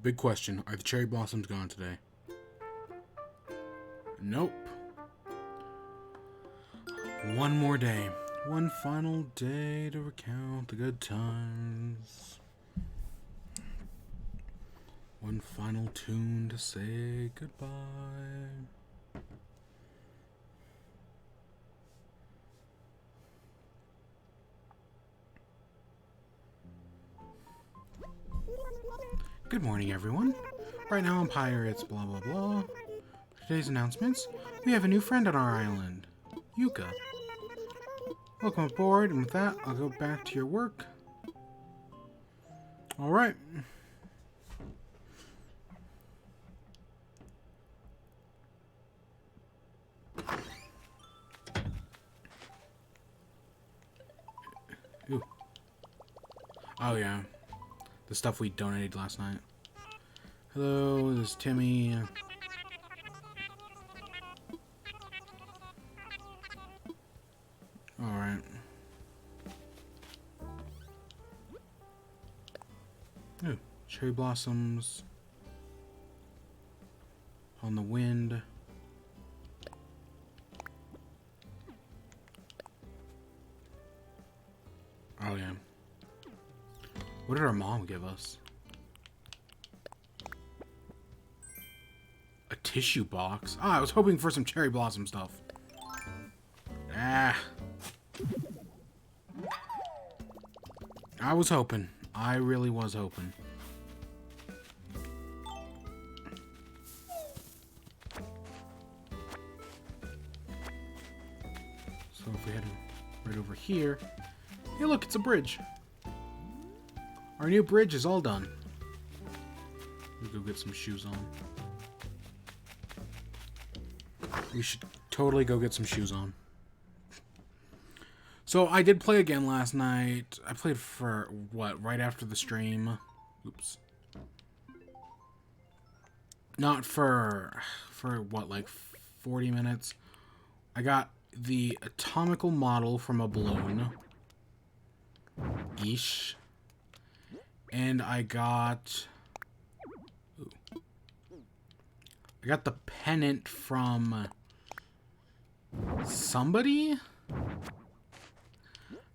big question. Are the cherry blossoms gone today? Nope. One more day. One final day to recount the good times. One final tune to say goodbye. Good morning, everyone. Right now on Pirates, blah blah blah. Today's announcements. We have a new friend on our island. Yuka. Welcome aboard, and with that, I'll go back to your work. Alright. Ooh. Oh yeah. The stuff we donated last night. Hello, this is Timmy. Alright. Ooh, cherry blossoms. On the wind. Oh yeah. What did our mom give us? A tissue box? Ah, I was hoping for some cherry blossom stuff. Ah. I was hoping. I really was hoping. So if we head right over here. Hey look, it's a bridge. Our new bridge is all done. Let's go get some shoes on. We should totally go get some shoes on. So I did play again last night. I played for, what, right after the stream. Oops. Not for what, like 40 minutes. I got the atomical model from a balloon. Ish. And I got... Ooh. I got the pennant from... somebody?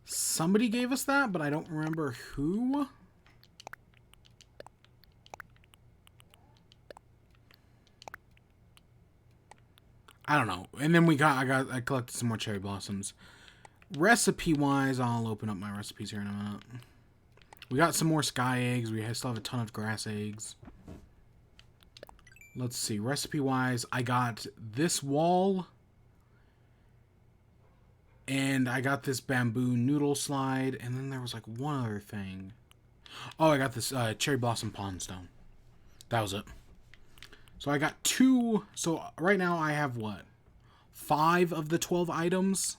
Somebody gave us that, but I don't remember who. I don't know. And then I collected some more cherry blossoms. Recipe-wise, I'll open up my recipes here in a minute. We got some more sky eggs. We still have a ton of grass eggs. Let's see. Recipe-wise, I got this wall. And I got this bamboo noodle slide. And then there was like one other thing. Oh, I got this cherry blossom pond stone. That was it. So I got 2. So right now I have what? 5 of the 12 items.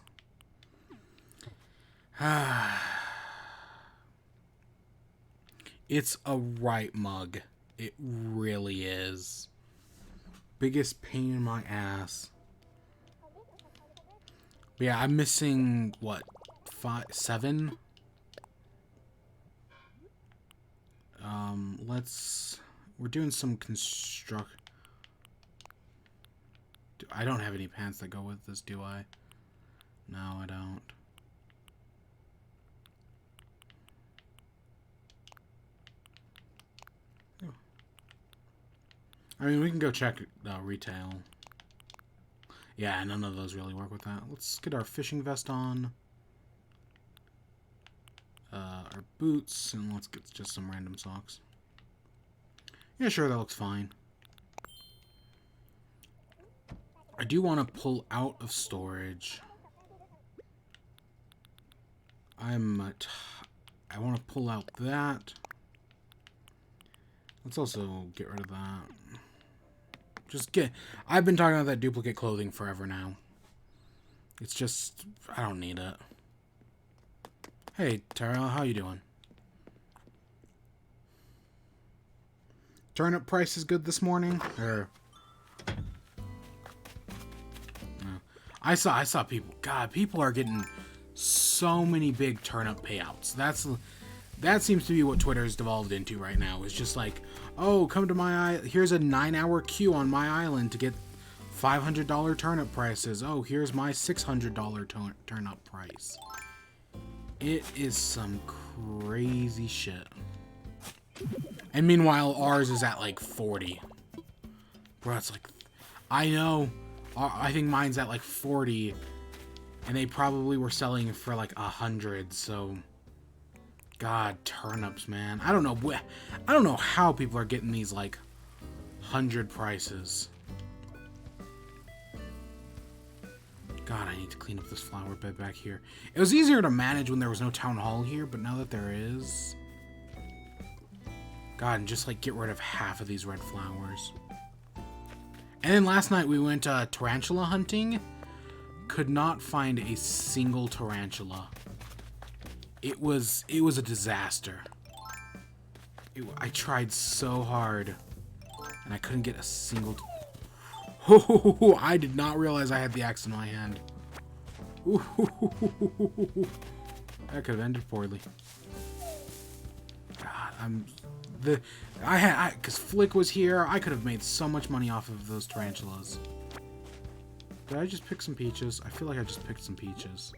It's a right mug. It really is. Biggest pain in my ass. But yeah, I'm missing, what, 7? We're doing some I don't have any pants that go with this, do I? No, I don't. I mean, we can go check retail. Yeah, none of those really work with that. Let's get our fishing vest on. Our boots, and let's get just some random socks. Yeah, sure, that looks fine. I do want to pull out of storage. I want to pull out that. Let's also get rid of that. I've been talking about that duplicate clothing forever now. It's just, I don't need it. Hey, Tara, how you doing? Turnip price is good this morning? Or... No. I saw people, God, people are getting so many big turnip payouts. That seems to be what Twitter's devolved into right now. It's just like, oh, come to my island. Here's a 9-hour queue on my island to get $500 turnip prices. Oh, here's my $600 turnip price. It is some crazy shit. And meanwhile, ours is at like 40. Bro, it's like, I know. I think mine's at like 40. And they probably were selling it for like 100, so... God, turnips, man. I don't know how people are getting these, like, 100 prices. God, I need to clean up this flower bed back here. It was easier to manage when there was no town hall here, but now that there is... God, and just, like, get rid of half of these red flowers. And then last night we went tarantula hunting. Could not find a single tarantula. It was a disaster. I tried so hard, and I couldn't get a single... Oh, I did not realize I had the axe in my hand. That could have ended poorly. God, because Flick was here, I could have made so much money off of those tarantulas. Did I just pick some peaches? I feel like I just picked some peaches.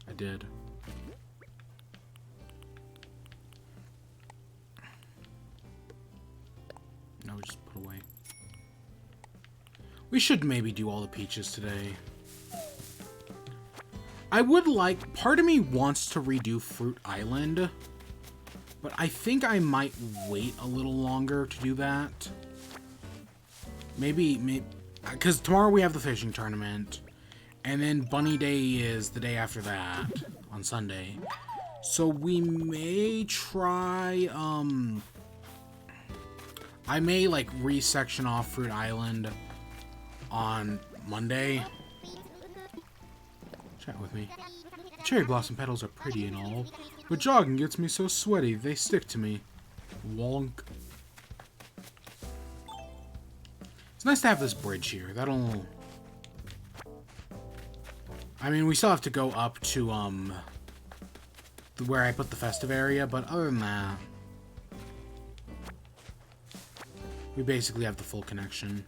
I did. No, just put away. We should maybe do all the peaches today. I would like... Part of me wants to redo Fruit Island. But I think I might wait a little longer to do that. Maybe... Because tomorrow we have the fishing tournament. And then Bunny Day is the day after that. On Sunday. So we may try... I may, like, re-section off Fruit Island on Monday. Chat with me. Cherry blossom petals are pretty and all, but jogging gets me so sweaty, they stick to me. Wonk. It's nice to have this bridge here. That'll... I mean, we still have to go up to, where I put the festive area, but other than that... We basically have the full connection.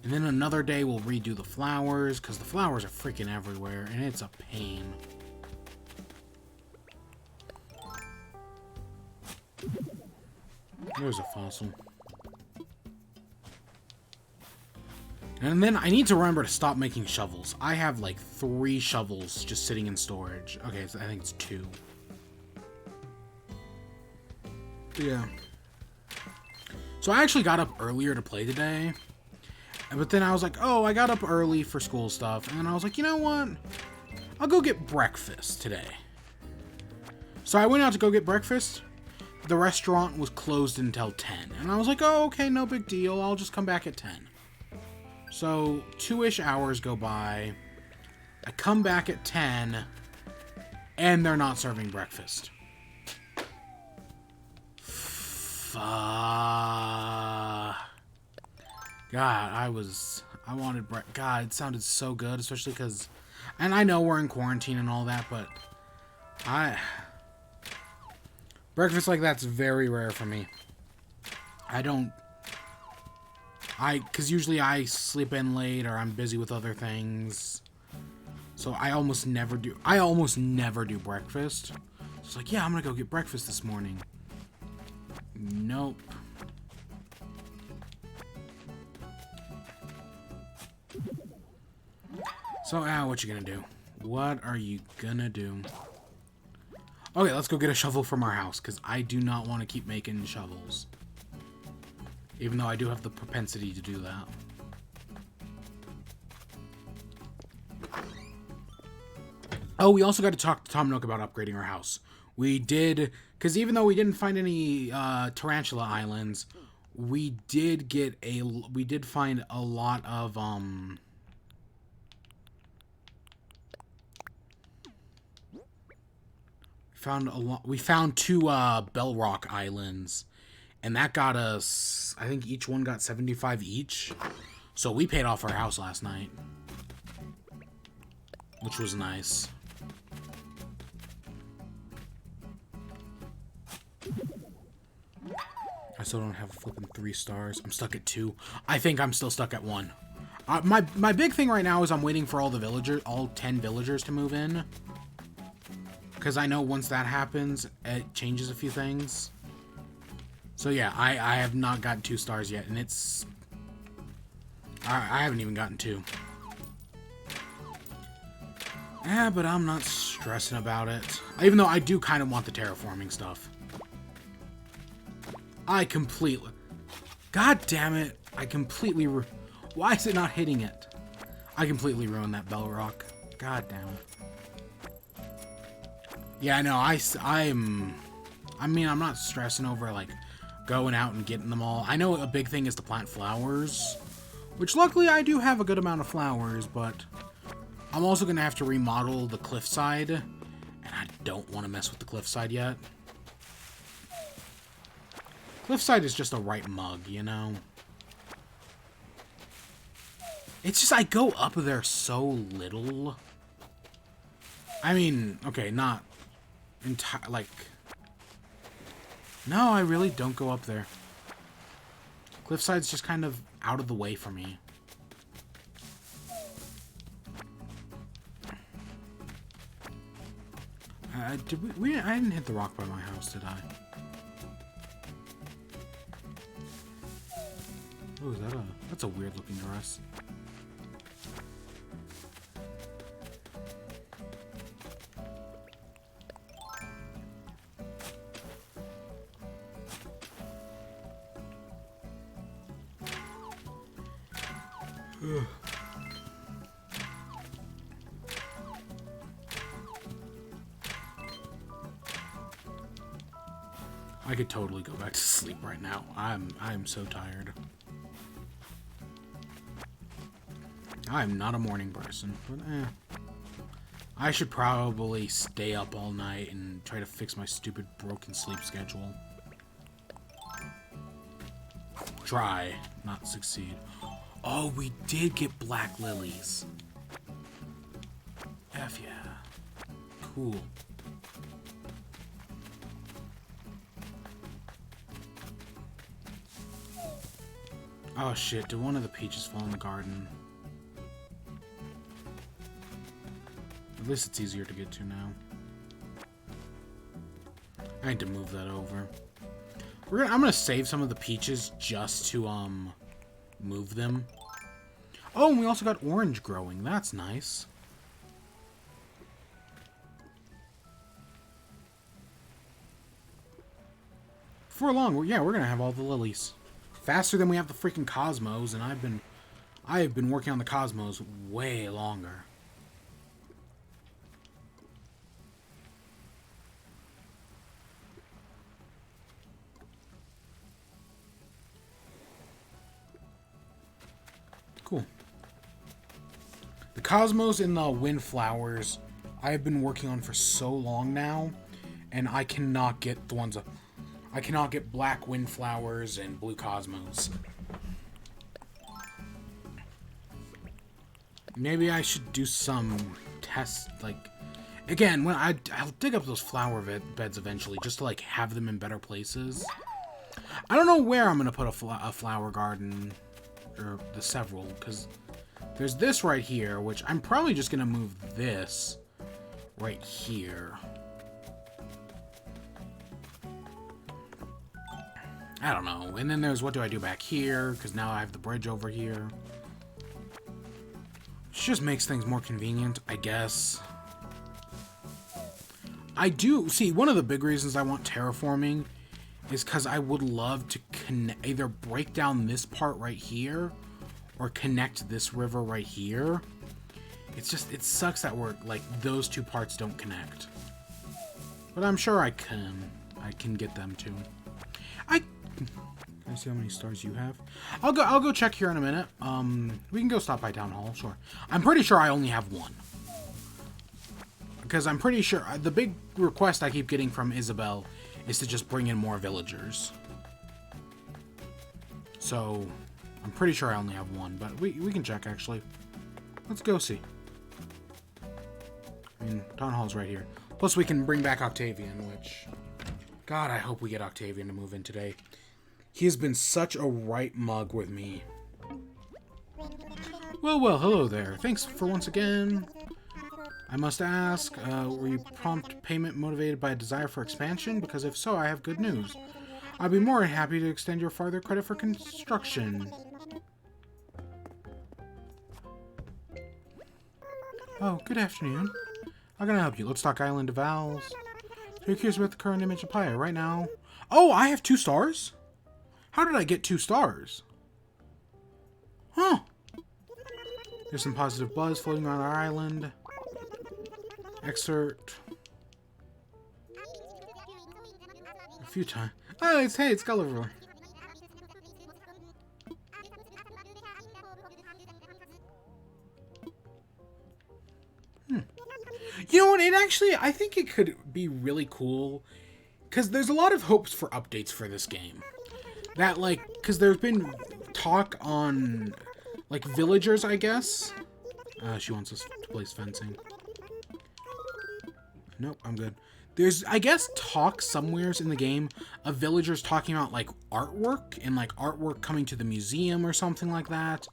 And then another day we'll redo the flowers, because the flowers are freaking everywhere, and it's a pain. There's a fossil. And then I need to remember to stop making shovels. I have like 3 shovels just sitting in storage. Okay, so I think it's 2. Yeah. So I actually got up earlier to play today. But then I was like, oh, I got up early for school stuff. And then I was like, you know what? I'll go get breakfast today. So I went out to go get breakfast. The restaurant was closed until 10. And I was like, oh, okay, no big deal. I'll just come back at 10. So 2-ish hours go by. I come back at 10. And they're not serving breakfast. Fuck. God, I wanted God, it sounded so good, especially because, and I know we're in quarantine and all that, but breakfast like that's very rare for me. Because usually I sleep in late or I'm busy with other things, so I almost never do breakfast. So it's like, yeah, I'm gonna go get breakfast this morning. Nope. So, what you gonna do? What are you gonna do? Okay, let's go get a shovel from our house, because I do not want to keep making shovels. Even though I do have the propensity to do that. Oh, we also got to talk to Tom Nook about upgrading our house. We did, because even though we didn't find any tarantula islands, we did find a lot of, we found 2 Bell Rock islands, and that got us, I think each one got 75 each. So we paid off our house last night, which was nice. I still don't have a flipping 3 stars. I'm stuck at 2. I think I'm still stuck at 1. My big thing right now is I'm waiting for all 10 villagers to move in. Because I know once that happens, it changes a few things. So yeah, I have not gotten 2 stars yet, and it's... I haven't even gotten 2. Yeah, but I'm not stressing about it. Even though I do kind of want the terraforming stuff. I completely... God damn it. I completely... Why is it not hitting it? I completely ruined that bell rock. God damn it. Yeah, no, I mean, I'm not stressing over, like, going out and getting them all. I know a big thing is to plant flowers. Which, luckily, I do have a good amount of flowers, but... I'm also going to have to remodel the cliffside. And I don't want to mess with the cliffside yet. Cliffside is just a right mug, you know? It's just I go up there so little. I mean, okay, not entire, like... No, I really don't go up there. Cliffside's just kind of out of the way for me. I didn't hit the rock by my house, did I? Oh, is that that's a weird looking dress. I could totally go back to sleep right now. I'm so tired. I'm not a morning person, but I should probably stay up all night and try to fix my stupid broken sleep schedule. Try, not succeed. Oh, we did get black lilies. F yeah. Cool. Oh shit, did one of the peaches fall in the garden? At least it's easier to get to now. I need to move that over. I'm gonna save some of the peaches just to move them. Oh, and we also got orange growing. That's nice. Before long, yeah, we're gonna have all the lilies. Faster than we have the freaking cosmos, and I have been working on the cosmos way longer. Cool. The cosmos and the windflowers I have been working on for so long now, and I cannot get the ones. I cannot get black windflowers and blue cosmos. Maybe I should do some tests, like... Again, when I'll dig up those flower beds eventually, just to, like, have them in better places. I don't know where I'm going to put a flower garden, or the several, because there's this right here, which I'm probably just going to move this right here. I don't know. And then there's what do I do back here, because now I have the bridge over here. Which just makes things more convenient, I guess. I do... See, one of the big reasons I want terraforming is because I would love to either break down this part right here or connect this river right here. It's just... It sucks that like, those two parts don't connect. But I'm sure I can. I can get them to. Can I see how many stars you have? I'll go check here in a minute. We can go stop by Town Hall, sure. I'm pretty sure I only have one. Because I'm pretty sure the big request I keep getting from Isabelle is to just bring in more villagers. So, I'm pretty sure I only have one, but we can check actually. Let's go see. I mean, Town Hall's right here. Plus we can bring back Octavian, which... God, I hope we get Octavian to move in today. He has been such a right mug with me. Well, hello there. Thanks for once again. I must ask, were you prompt payment motivated by a desire for expansion? Because if so, I have good news. I'd be more than happy to extend your farther credit for construction. Oh, good afternoon. How can I help you? Let's talk Island of Owls. So you're curious about the current image of Pyre right now? Oh, I have 2 stars? How did I get 2 stars? Huh. There's some positive buzz floating around our island. Excerpt. A few times. Oh, it's Gulliver. You know what? I think it could be really cool. Because there's a lot of hopes for updates for this game. That, because there's been talk on, villagers, I guess. She wants us to place fencing. Nope, I'm good. There's, I guess, talk somewheres in the game of villagers talking about, artwork and, artwork coming to the museum or something like that.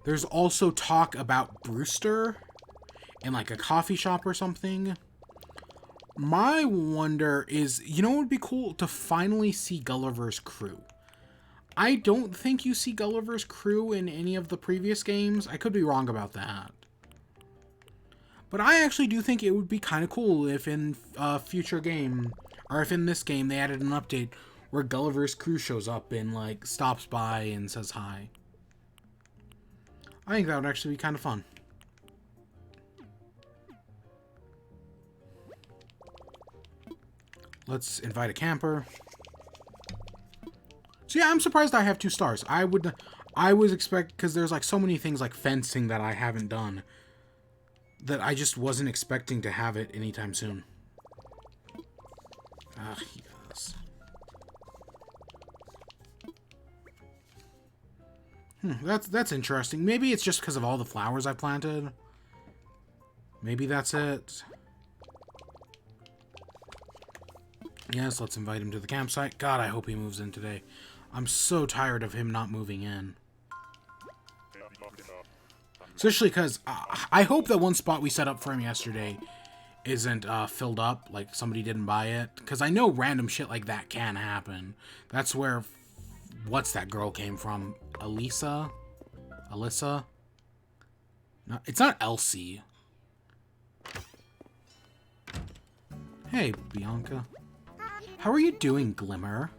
There's also talk about Brewster in, a coffee shop or something. My wonder is, what would be cool? To finally see Gulliver's crew. I don't think you see Gulliver's crew in any of the previous games. I could be wrong about that. But I actually do think it would be kind of cool if in a future game, or if in this game, they added an update where Gulliver's crew shows up and, stops by and says hi. I think that would actually be kind of fun. Let's invite a camper. So yeah, I'm surprised I have 2 stars. I was expect, because there's so many things like fencing that I haven't done, that I just wasn't expecting to have it anytime soon. Ah, yes. That's interesting. Maybe it's just because of all the flowers I planted. Maybe that's it. Yes, let's invite him to the campsite. God, I hope he moves in today. I'm so tired of him not moving in. Especially because I hope that one spot we set up for him yesterday isn't filled up, somebody didn't buy it. Because I know random shit like that can happen. That's where, what's that girl came from? Alyssa? No, it's not Elsie. Hey, Bianca. How are you doing, Glimmer?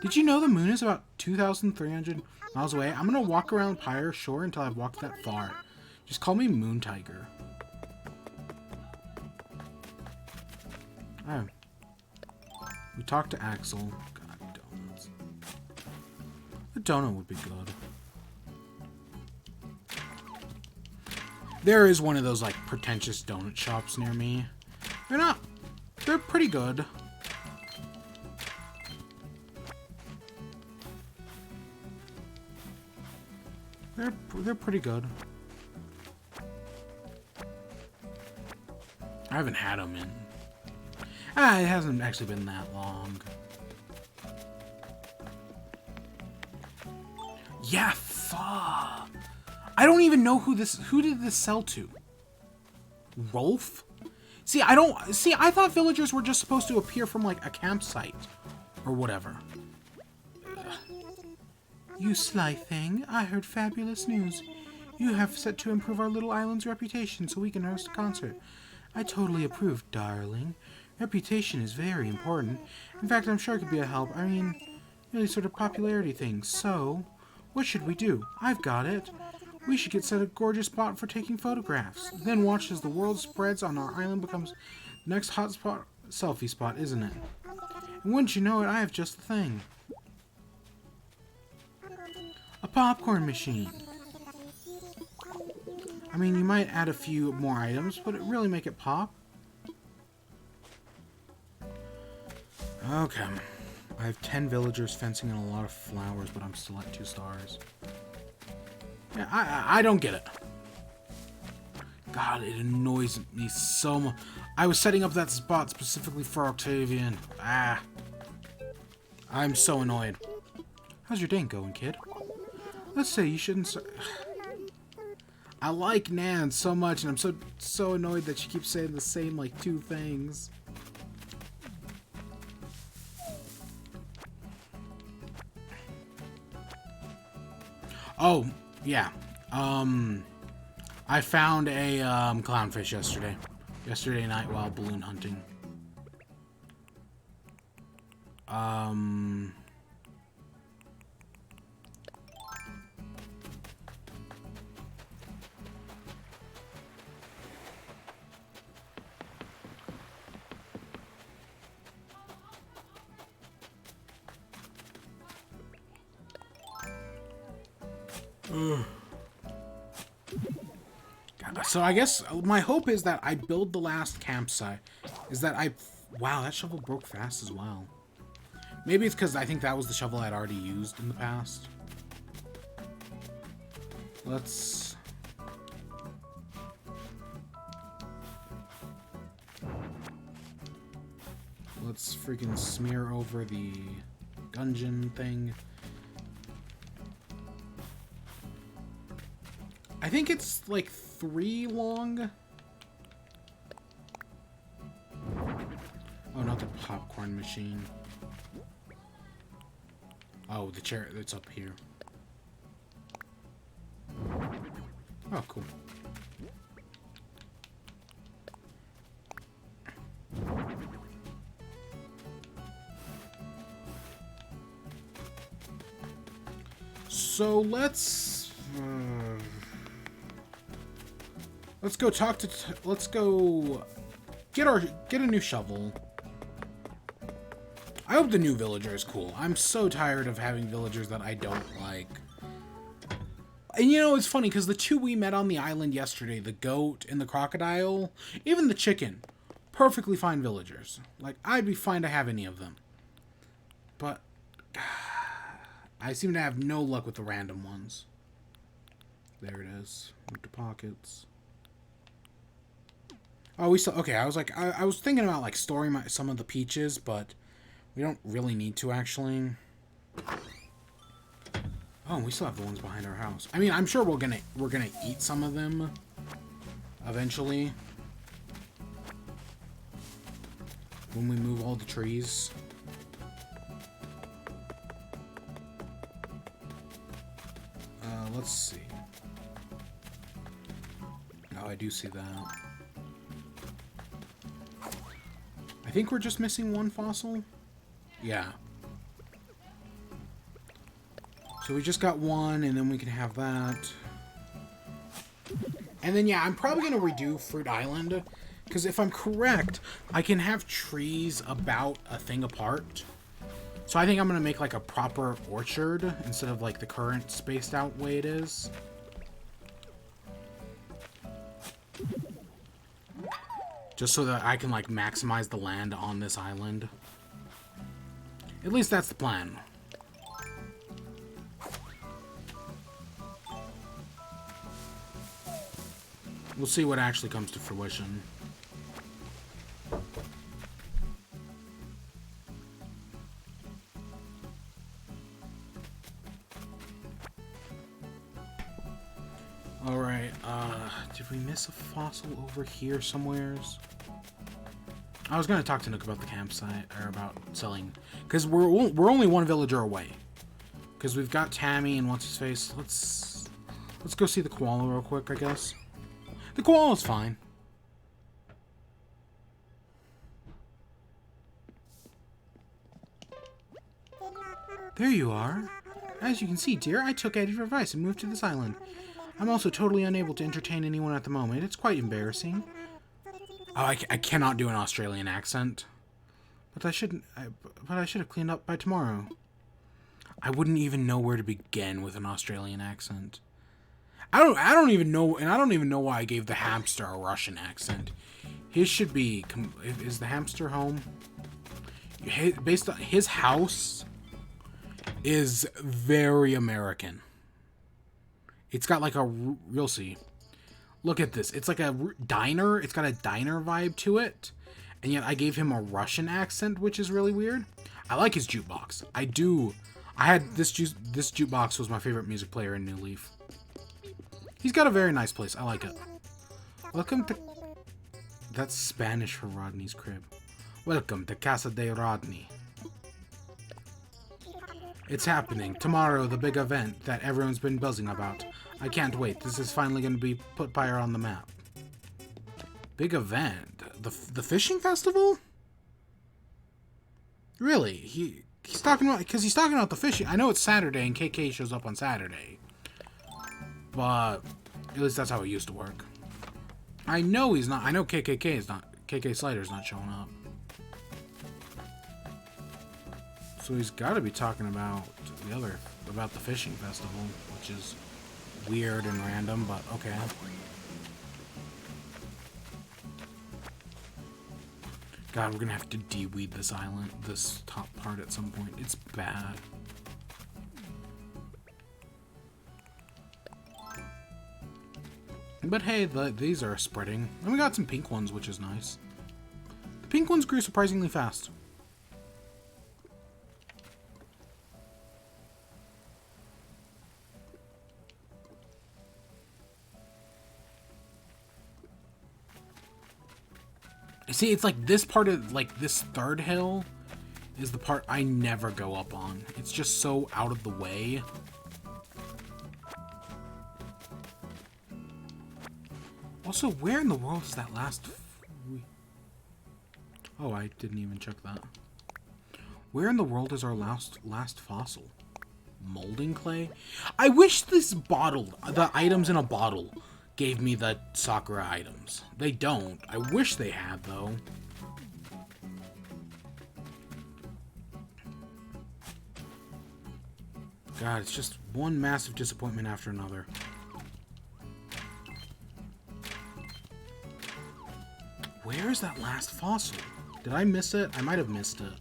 Did you know the moon is about 2,300 miles away? I'm gonna walk around Pyre Shore until I've walked that far. Just call me Moon Tiger. Oh. We talked to Axel. God, donuts. A donut would be good. There is one of those, pretentious donut shops near me. They're pretty good. They're pretty good. I haven't had them in... it hasn't actually been that long. Yeah, fuck. I don't even know who did this sell to? Rolf? I thought villagers were just supposed to appear from, a campsite. Or whatever. You sly thing, I heard fabulous news. You have set to improve our little island's reputation so we can host a concert. I totally approve, darling. Reputation is very important. In fact, I'm sure it could be a help. I mean, really sort of popularity things. So, what should we do? I've got it. We should get set a gorgeous spot for taking photographs. Then watch as the world spreads on our island becomes the next hotspot, selfie spot, isn't it? And wouldn't you know it, I have just the thing. A popcorn machine. I mean, you might add a few more items, but it really make it pop. Okay. I have 10 villagers fencing and a lot of flowers, but I'm still at 2 stars. Yeah, I don't get it. God, it annoys me so much. I was setting up that spot specifically for Octavian. I'm so annoyed. How's your day going, kid? Let's say you shouldn't... I like Nan so much, and I'm so annoyed that she keeps saying the same, like, 2 things. Oh, yeah. I found a clownfish yesterday night while balloon hunting. So I guess my hope is that I build the last campsite. Wow, that shovel broke fast as well. Maybe it's because I think that was the shovel I'd already used in the past. Let's freaking smear over the dungeon thing. I think it's like 3 long. Oh, not the popcorn machine. Oh, the chair that's up here. Oh, cool. So let's go talk to. Let's go get a new shovel. I hope the new villager is cool. I'm so tired of having villagers that I don't like. And you know, it's funny because the 2 we met on the island yesterday, the goat and the crocodile, even the chicken, perfectly fine villagers. Like, I'd be fine to have any of them. But I seem to have no luck with the random ones. There it is. Move to pockets. Oh, we still... Okay, I was like... I was thinking about, like, storing some of the peaches, but we don't really need to, actually. Oh, we still have the ones behind our house. I mean, I'm sure we're gonna eat some of them eventually. When we move all the trees. Let's see. Oh, I do see that. I think we're just missing 1 fossil. Yeah. So we just got 1, and then we can have that. And then, yeah, I'm probably going to redo Fruit Island. Because if I'm correct, I can have trees about a thing apart. So I think I'm going to make, like, a proper orchard instead of, like, the current spaced out way it is. Just so that I can, like, maximize the land on this island. At least that's the plan. We'll see what actually comes to fruition. Alright, did we miss a fossil over here somewheres? I was gonna talk to Nook about the campsite, or about selling, because we're only 1 villager away. Because we've got Tammy and what's-his-face. Let's go see the koala real quick, I guess. The koala's fine. There you are. As you can see, dear, I took out your advice and moved to this island. I'm also totally unable to entertain anyone at the moment. It's quite embarrassing. Oh, I cannot do an Australian accent. But I should have cleaned up by tomorrow. I wouldn't even know where to begin with an Australian accent. I don't even know, and I don't even know why I gave the hamster a Russian accent. His should be... Is the hamster home? Based on his house is very American. It's got like a... You'll see. Look at this. It's like a diner. It's got a diner vibe to it. And yet I gave him a Russian accent, which is really weird. I like his jukebox. I do. I had this jukebox was my favorite music player in New Leaf. He's got a very nice place. I like it. Welcome to... That's Spanish for Rodney's crib. Welcome to Casa de Rodney. It's happening. Tomorrow, the big event that everyone's been buzzing about. I can't wait. This is finally going to be put Pyre on the map. Big event? The fishing festival? Really? He's talking about... Because he's talking about the fishing. I know it's Saturday and KK shows up on Saturday. But at least that's how it used to work. I know he's not. I know KKK is not. KK Slider's not showing up. So he's got to be talking about the fishing festival, which is weird and random, but okay. God, we're gonna have to de-weed this island, this top part at some point. It's bad. But hey, these are spreading. And we got some pink ones, which is nice. The pink ones grew surprisingly fast. See, it's like this part of, like, this third hill is the part I never go up on. It's just so out of the way. Also, where in the world is that last... Oh, I didn't even check that. Where in the world is our last fossil? Molding clay? I wish this bottle, the items in a bottle, gave me the Sakura items. They don't. I wish they had, though. God, it's just one massive disappointment after another. Where is that last fossil? Did I miss it? I might have missed it.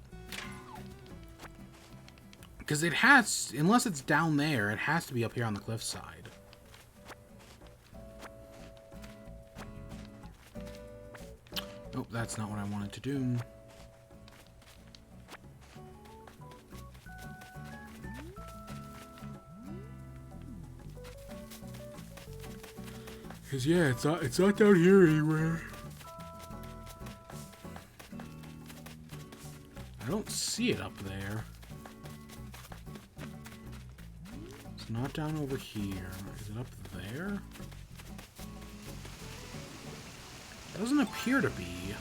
Because it has, unless it's down there, it has to be up here on the cliffside. Nope, that's not what I wanted to do. Because yeah, it's not down here anywhere. I don't see it up there. It's not down over here. Is it up there? It doesn't appear to be.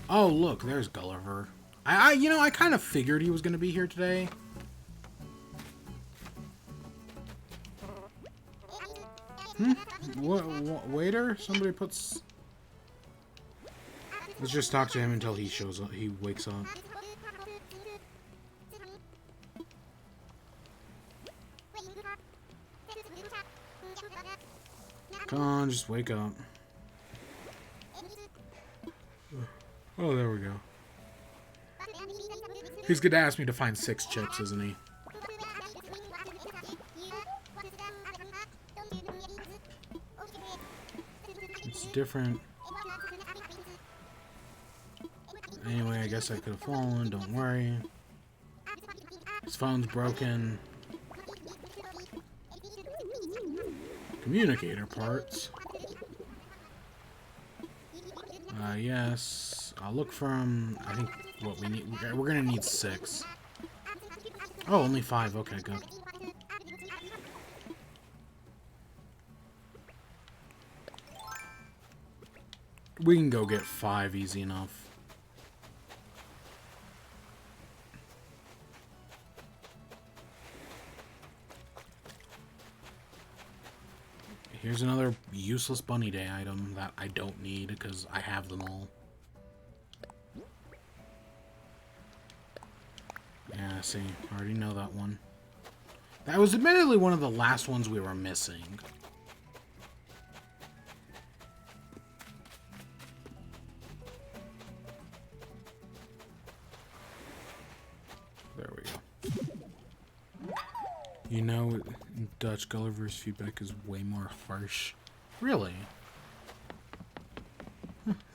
Oh, look, there's Gulliver. I kind of figured he was going to be here today. Waiter? Somebody puts... Let's just talk to him until he shows up. He wakes up. Come on, just wake up. Oh, there we go. He's gonna ask me to find 6 chips, isn't he? It's different. Anyway, I guess I could have fallen. Don't worry. His phone's broken. Communicator parts. Yes. I'll look from... I think what we need... We're gonna need 6. Oh, only 5. Okay, good. We can go get 5 easy enough. Here's another useless Bunny Day item that I don't need because I have them all. Yeah, see, I already know that one. That was admittedly one of the last ones we were missing. There we go. You know, Dutch Gulliver's feedback is way more harsh. Really?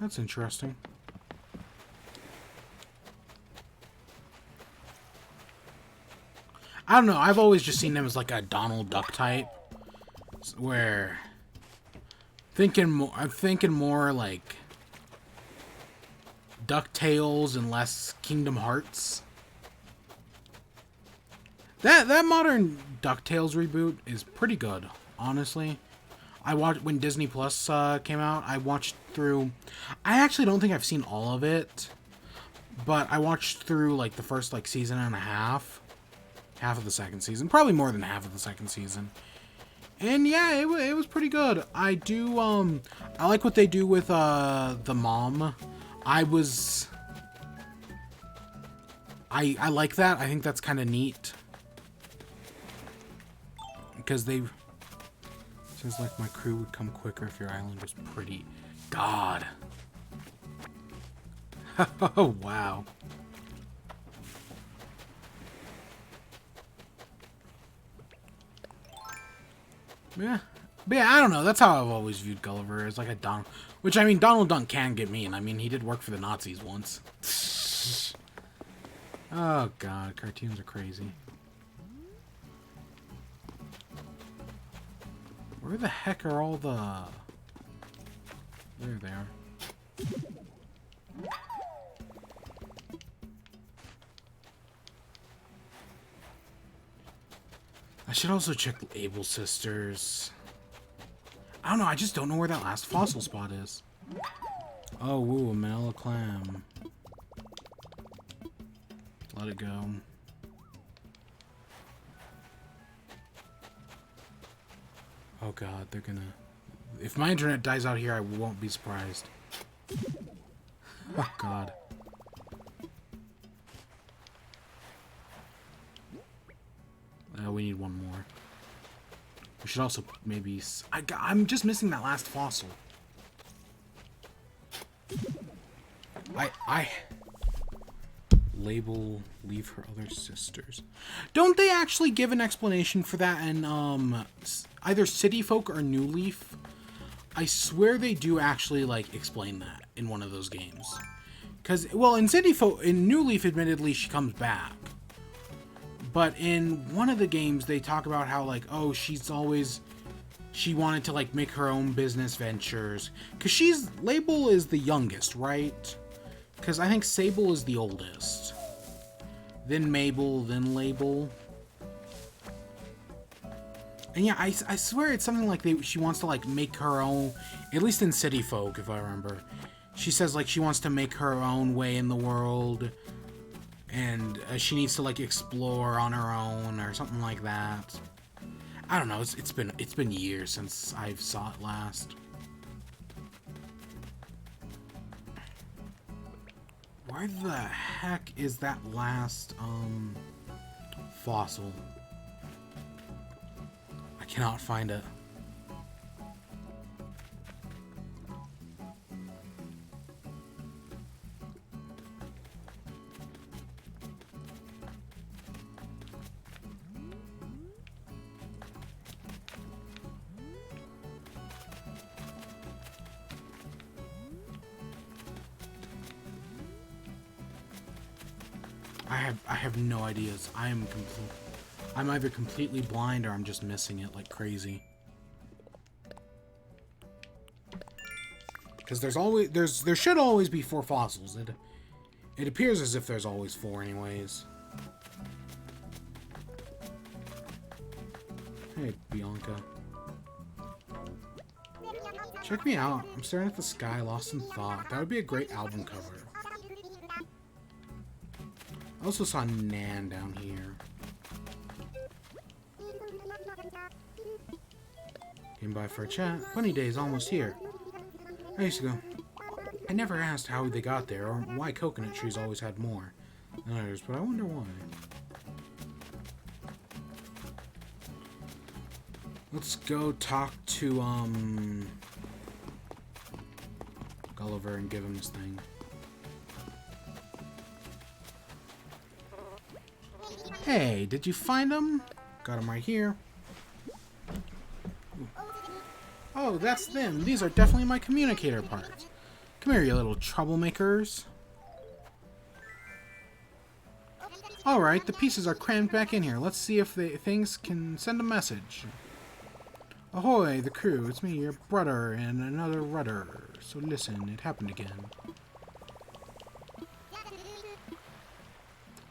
That's interesting. I don't know. I've always just seen him as like a Donald Duck type, where I'm thinking more like DuckTales and less Kingdom Hearts. That modern DuckTales reboot is pretty good, honestly. I watched when Disney Plus came out. I watched through. I actually don't think I've seen all of it, but I watched through like the first like season and a half of the second season, probably more than half of the second season. And yeah, it was pretty good. I like what they do with the mom. I like that. I think that's kind of neat. Because they says like my crew would come quicker if your island was pretty. God. Oh wow. Yeah. But yeah, I don't know. That's how I've always viewed Gulliver, as like a Donald. Which, I mean, Donald Duck can get mean. I mean, he did work for the Nazis once. Oh god, cartoons are crazy. Where the heck are all the... There they are. I should also check the Able Sisters. I don't know, I just don't know where that last fossil spot is. Oh, woo, a Manila clam. Let it go. Oh god, they're gonna... If my internet dies out here, I won't be surprised. Oh god. We need one more. We should also maybe... I'm just missing that last fossil. Label, leave her other sisters. Don't they actually give an explanation for that in either City Folk or New Leaf? I swear they do actually like explain that in one of those games. Because, well, in New Leaf, admittedly, she comes back. But in one of the games, they talk about how like, oh, she wanted to like make her own business ventures. Because Label is the youngest, right? Because I think Sable is the oldest. Then Mabel, then Label. And yeah, I swear it's something like she wants to like make her own, at least in City Folk, if I remember. She says like she wants to make her own way in the world. And she needs to like explore on her own or something like that. I don't know, it's been years since I saw it last. Where the heck is that last, fossil? I cannot find it. I have no ideas. I'm either completely blind or I'm just missing it like crazy. Because there should always be 4 fossils. It appears as if there's always 4 anyways. Hey, Bianca. Check me out. I'm staring at the sky, lost in thought. That would be a great album cover. I also saw Nan down here. Came by for a chat. Bunny Day's almost here. I used to go. I never asked how they got there or why coconut trees always had more than others, but I wonder why. Let's go talk to Gulliver and give him this thing. Hey, did you find them? Got them right here. Oh, that's them. These are definitely my communicator parts. Come here, you little troublemakers. Alright, the pieces are crammed back in here. Let's see if things can send a message. Ahoy, the crew. It's me, your brother, and another rudder. So listen, it happened again.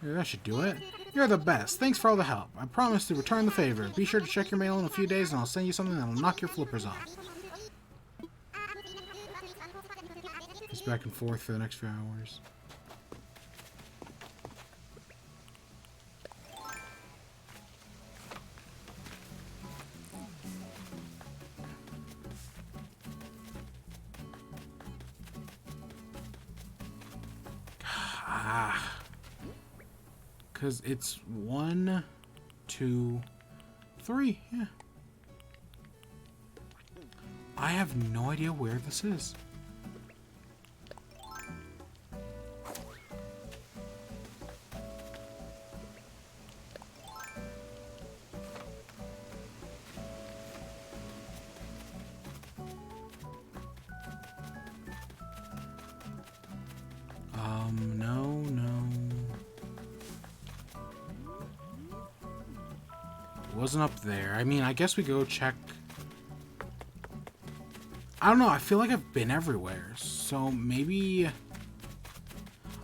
Yeah, that should do it. You're the best. Thanks for all the help. I promise to return the favor. Be sure to check your mail in a few days and I'll send you something that'll knock your flippers off. Just back and forth for the next few hours. Because it's 1, 2, 3. Yeah. I have no idea where this is. No. It wasn't up there. I mean, I guess we go check. I don't know. I feel like I've been everywhere. So maybe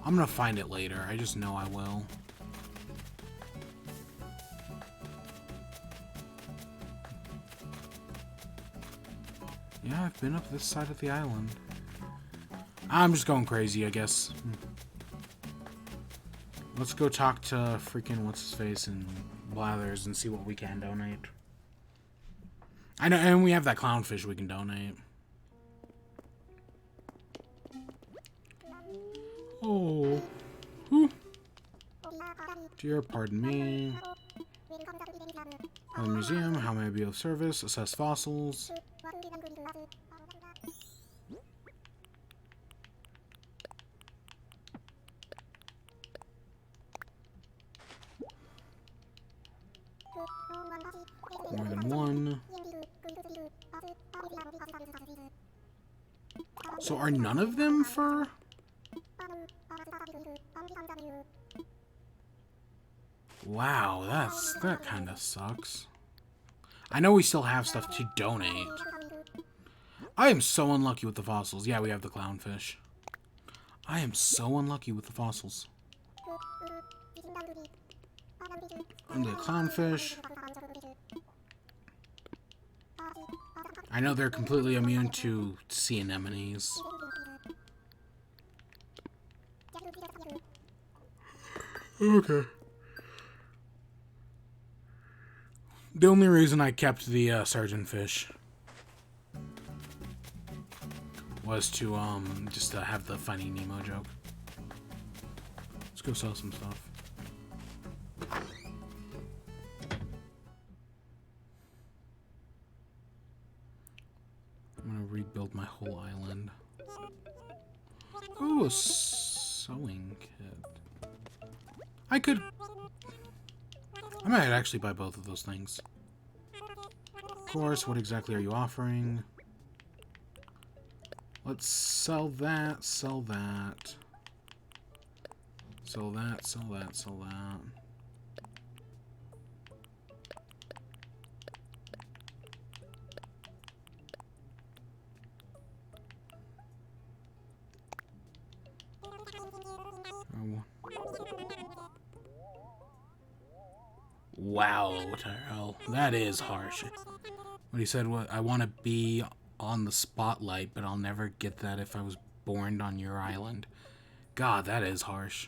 I'm gonna find it later. I just know I will. Yeah, I've been up this side of the island. I'm just going crazy, I guess. Let's go talk to freaking what's-his-face and Blathers and see what we can donate. I know, and we have that clownfish we can donate. Oh. Whew. Dear, pardon me. The museum, how may I be of service? Assess fossils. More than one. So are none of them for? Wow, that kind of sucks. I know we still have stuff to donate. I am so unlucky with the fossils. Yeah, we have the clownfish. I am so unlucky with the fossils. And the clownfish. I know they're completely immune to sea anemones. Okay. The only reason I kept the sergeant fish was to just to have the funny Nemo joke. Let's go sell some stuff. I'm gonna rebuild my whole island. Ooh, a sewing kit. I might actually buy both of those things. Of course, what exactly are you offering? Let's sell that, sell that. Sell that, sell that, sell that. Oh. Wow, what the hell? That is harsh. What he said was, I want to be on the spotlight, but I'll never get that if I was born on your island. God, that is harsh.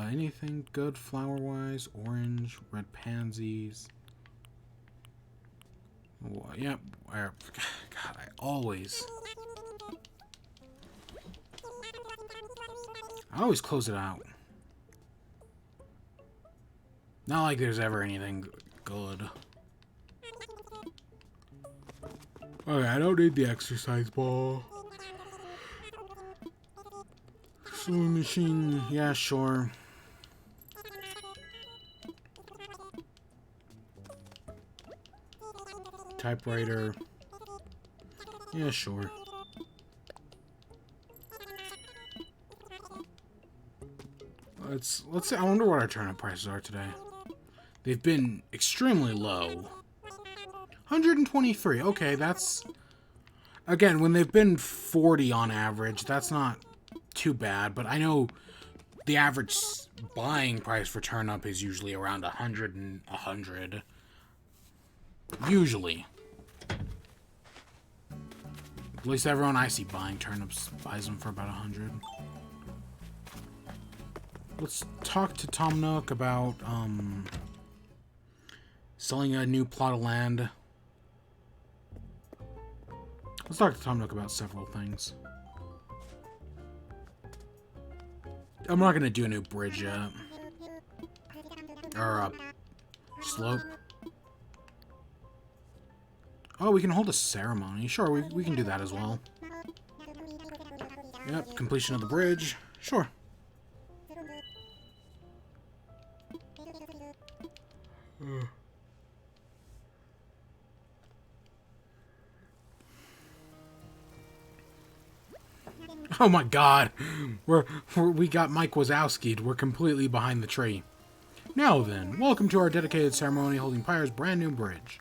Anything good flower-wise? Orange, red pansies. Oh, yep. God, I always close it out. Not like there's ever anything good. Okay, I don't need the exercise ball. Sewing machine, yeah, sure. typewriter. Yeah, sure. Let's see. I wonder what our turnip prices are today. They've been extremely low. 123. Okay, that's... Again, when they've been 40 on average, that's not too bad. But I know the average buying price for turnip is usually around 100 and 100. Usually. At least everyone I see buying turnips buys them for about 100. Let's talk to Tom Nook about selling a new plot of land. Let's talk to Tom Nook about several things. I'm not going to do a new bridge yet. Or a slope. Oh, we can hold a ceremony. Sure, we can do that as well. Yep, completion of the bridge. Sure. Oh my god! We got Mike Wazowski'd. We're completely behind the tree. Now then, welcome to our dedicated ceremony holding Pyre's brand new bridge.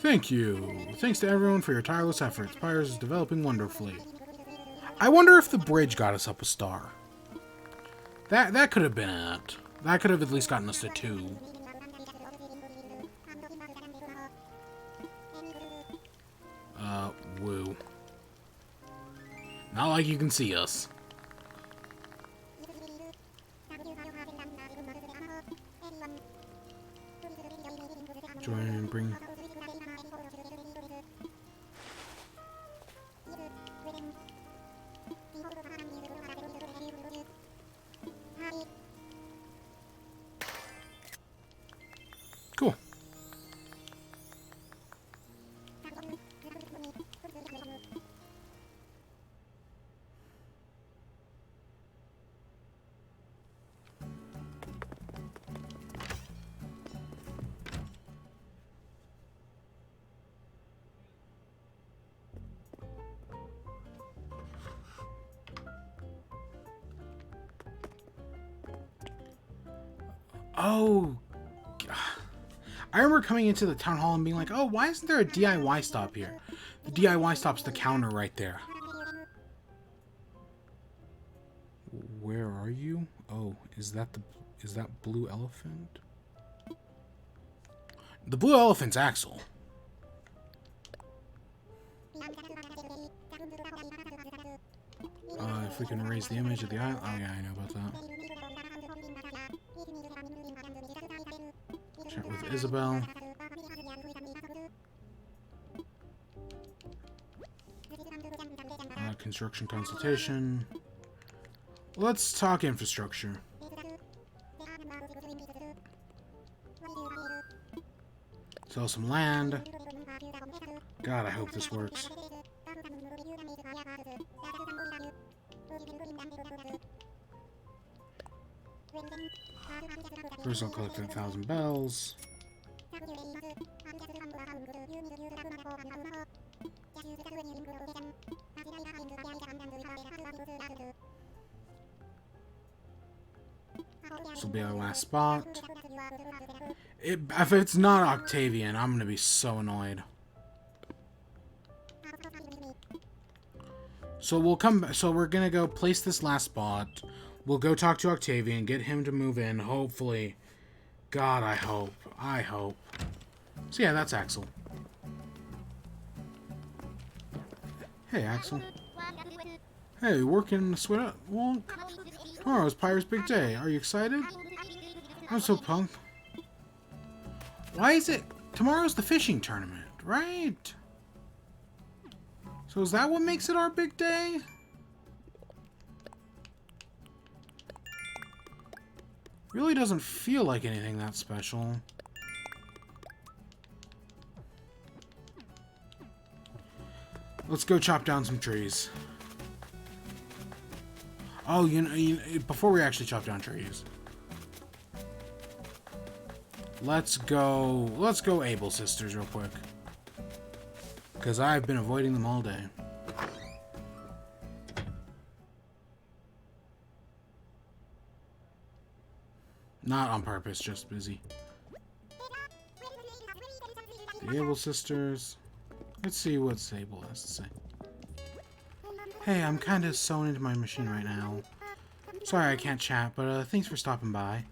Thank you. Thanks to everyone for your tireless efforts. Pyre's is developing wonderfully. I wonder if the bridge got us up a star. That could have been it. That could have at least gotten us to 2. Woo. Not like you can see us. Join and bring... Cool. Oh, I remember coming into the town hall and being like, oh, why isn't there a DIY stop here? The DIY stop's the counter right there. Where are you? Oh, is that Blue Elephant? The Blue Elephant's Axel. If we can raise the image of the island. Oh yeah, I know about that. Chat with Isabel. Construction consultation. Let's talk infrastructure. Sell some land. God, I hope this works. First I'll collect 1,000 bells. This will be our last spot. If it's not Octavian, I'm gonna be so annoyed. So we'll come. So we're gonna go place this last spot. We'll go talk to Octavian, get him to move in. Hopefully, God, I hope. I hope. So yeah, that's Axel. Hey, Axel. Hey, working sweat up. Well, tomorrow's Pyre's big day. Are you excited? I'm so pumped. Why is it? Tomorrow's the fishing tournament, right? So is that what makes it our big day? Really doesn't feel like anything that special. Let's go chop down some trees. Oh, you know, before we actually chop down trees, Let's go Able Sisters real quick. Because I've been avoiding them all day. Not on purpose, just busy. The Able Sisters. Let's see what Sable has to say. Hey, I'm kind of sewn into my machine right now. Sorry I can't chat, but thanks for stopping by.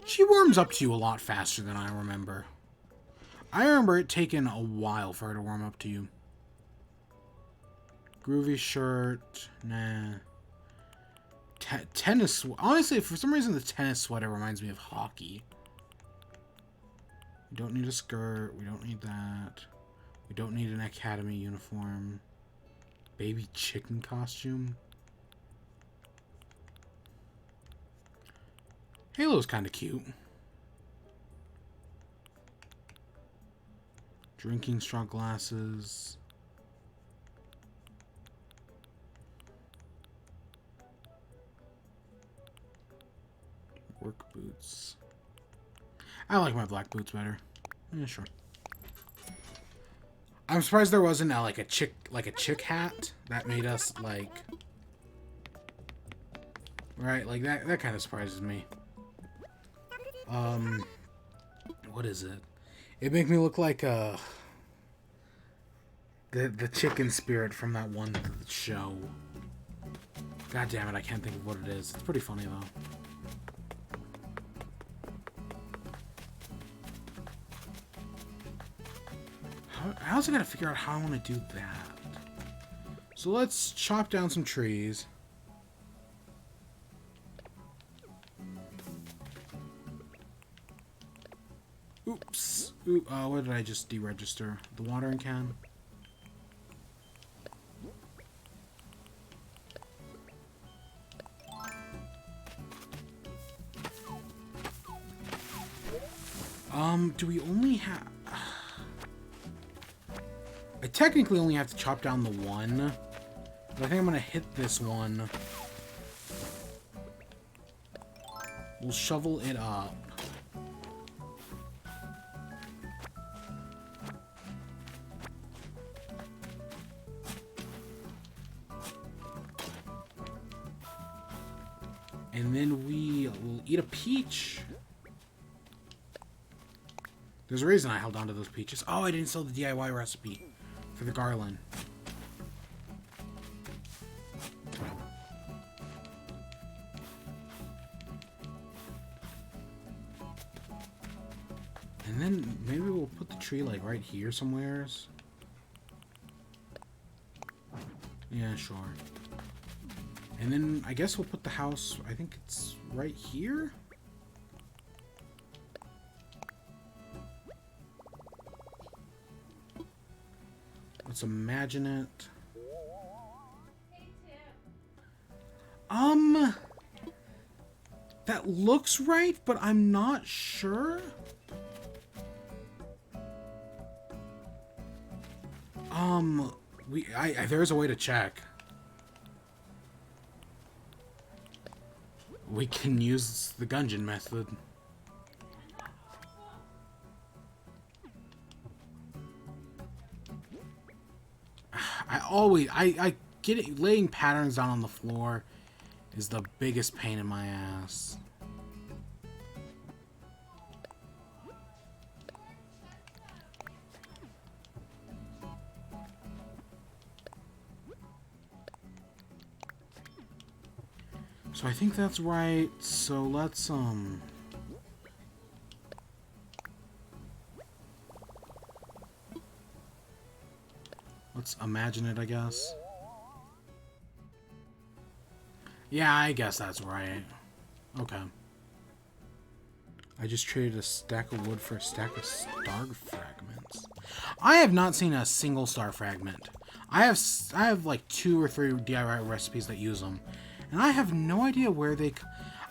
She warms up to you a lot faster than I remember. I remember it taking a while for her to warm up to you. Groovy shirt. Nah. Tennis. Honestly, for some reason, the tennis sweater reminds me of hockey. We don't need a skirt. We don't need that. We don't need an academy uniform. Baby chicken costume. Halo's kind of cute. Drinking straw glasses. Work boots. I like my black boots better. Yeah, sure. I'm surprised there wasn't like a chick hat that made us like, right? Like that kind of surprises me. What is it? It make me look like the chicken spirit from that one show. God damn it, I can't think of what it is. It's pretty funny though. I also gotta figure out how I want to do that. So let's chop down some trees. Oops. Oop, what did I just deregister? The watering can? Do we only have... I technically only have to chop down the one, but I think I'm gonna hit this one. We'll shovel it up. And then we will eat a peach. There's a reason I held on to those peaches. Oh, I didn't sell the DIY recipe for the garland. And then maybe we'll put the tree like right here somewheres. Yeah, sure. And then I guess we'll put the house, I think it's right here? Let's imagine it. That looks right, but I'm not sure. There's a way to check. We can use the Gungeon method. I get it. Laying patterns down on the floor is the biggest pain in my ass. So I think that's right. So let's imagine it, I guess. Yeah, I guess that's right. Okay. I just traded a stack of wood for a stack of star fragments. I have not seen a single star fragment. I have like 2 or 3 DIY recipes that use them. And I have no idea where they...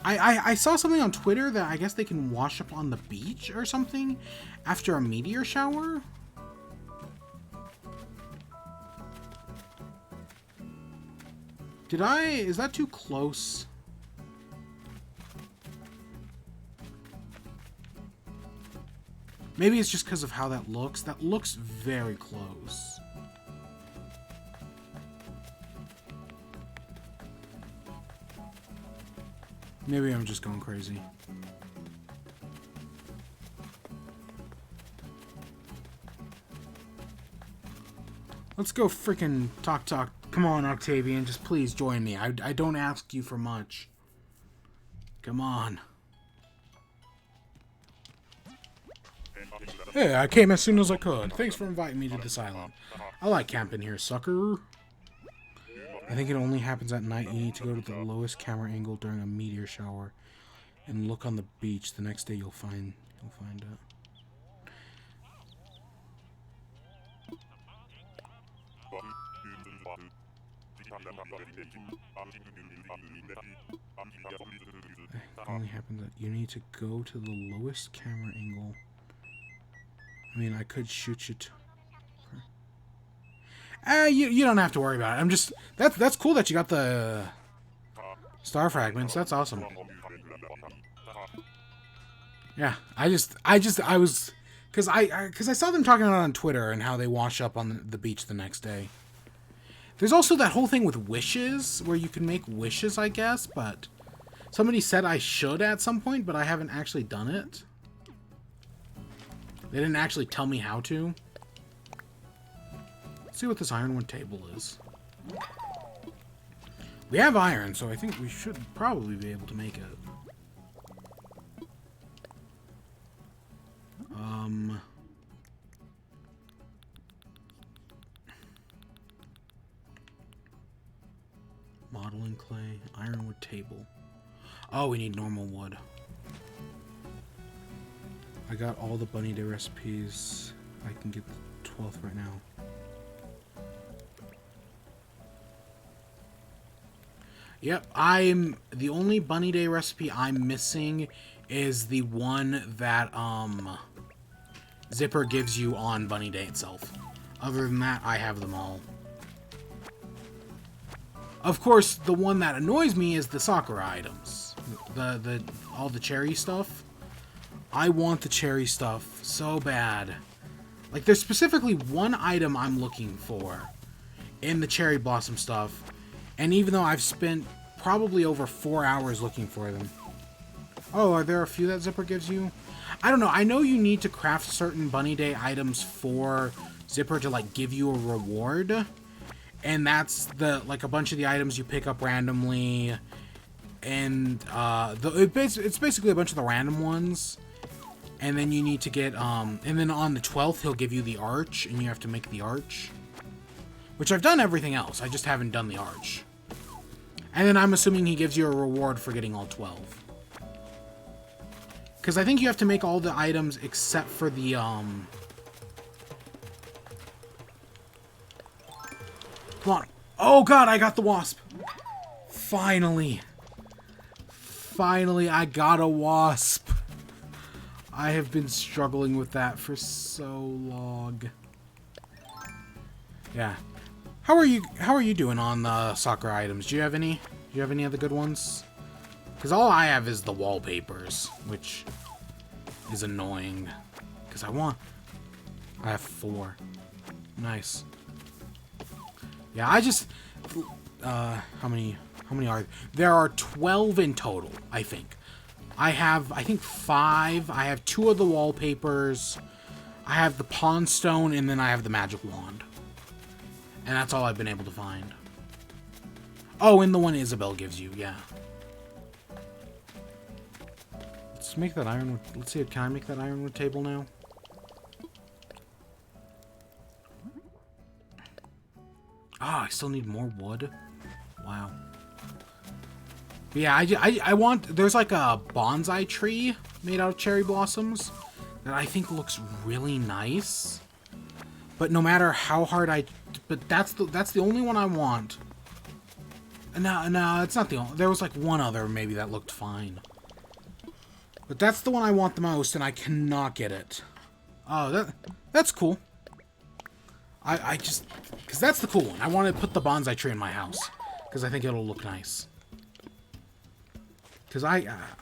I saw something on Twitter that I guess they can wash up on the beach or something after a meteor shower. Is that too close? Maybe it's just because of how that looks. That looks very close. Maybe I'm just going crazy. Let's go freaking talk. Come on, Octavian, just please join me. I don't ask you for much. Come on. Hey, I came as soon as I could. Thanks for inviting me to this island. I like camping here, sucker. I think it only happens at night. You need to go to the lowest camera angle during a meteor shower and look on the beach. The next day you'll find it. It only happens that you need to go to the lowest camera angle. I mean, I could shoot you. You don't have to worry about it. I'm just that's cool that you got the star fragments. That's awesome. Yeah, I was because I saw them talking about it on Twitter and how they wash up on the beach the next day. There's also that whole thing with wishes where you can make wishes, I guess, but somebody said I should at some point, but I haven't actually done it. They didn't actually tell me how to. Let's see what this ironwood table is. We have iron, so I think we should probably be able to make it. Modeling clay, ironwood table. Oh, we need normal wood. I got all the bunny day recipes. I can get the 12th right now. Yep, I'm the only bunny day recipe I'm missing is the one that Zipper gives you on bunny day itself. Other than that, I have them all. Of course, the one that annoys me is the Sakura items. All the cherry stuff. I want the cherry stuff so bad. Like, there's specifically one item I'm looking for in the cherry blossom stuff. And even though I've spent probably over 4 hours looking for them. Oh, are there a few that Zipper gives you? I don't know. I know you need to craft certain bunny day items for Zipper to, like, give you a reward. And that's like a bunch of the items you pick up randomly. And it's basically a bunch of the random ones. And then you need to get, and then on the 12th, he'll give you the arch, and you have to make the arch. Which I've done everything else, I just haven't done the arch. And then I'm assuming he gives you a reward for getting all 12. Because I think you have to make all the items except for the, Come on. Oh god, I got the wasp. Finally. Finally, I got a wasp. I have been struggling with that for so long. Yeah. How are you doing on the Sakura items? Do you have any? Do you have any of the good ones? Because all I have is the wallpapers, which is annoying. Because I have 4. Nice. Yeah, how many are there? Are 12 in total, I think. I think 5. I have 2 of the wallpapers. I have the Pawn Stone, and then I have the Magic Wand. And that's all I've been able to find. Oh, and the one Isabelle gives you, yeah. Let's make that ironwood. Let's see, can I make that ironwood table now? Ah, I still need more wood. Wow. But yeah, I want... There's like a bonsai tree made out of cherry blossoms that I think looks really nice. But no matter how hard But that's the only one I want. No, it's not the only... There was like one other maybe that looked fine. But that's the one I want the most, and I cannot get it. Oh, that's cool. I just... Because that's the cool one. I want to put the bonsai tree in my house. Because I think it'll look nice. Because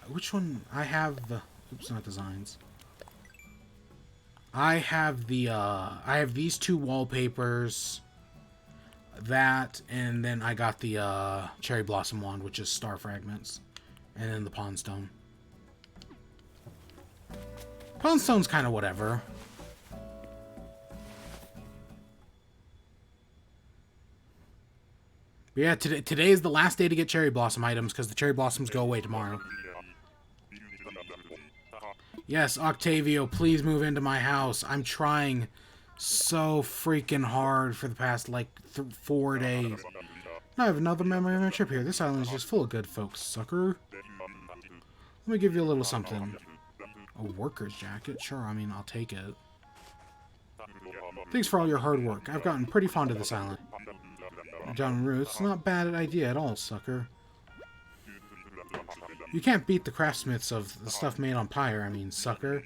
which one? I have... Oops, not designs. I have these two wallpapers, that, and then I got the cherry blossom wand, which is star fragments, and then the pond stone. Pond stone's kind of whatever. But yeah, today is the last day to get cherry blossom items because the cherry blossoms go away tomorrow. Yes, Octavio, please move into my house. I'm trying so freaking hard for the past, like, 4 days. I have another memory of my trip here. This island is just full of good folks, sucker. Let me give you a little something. A worker's jacket? Sure, I mean, I'll take it. Thanks for all your hard work. I've gotten pretty fond of this island. Down roots, not bad idea at all, sucker. You can't beat the craftsmiths of the stuff made on Pyre, I mean, sucker.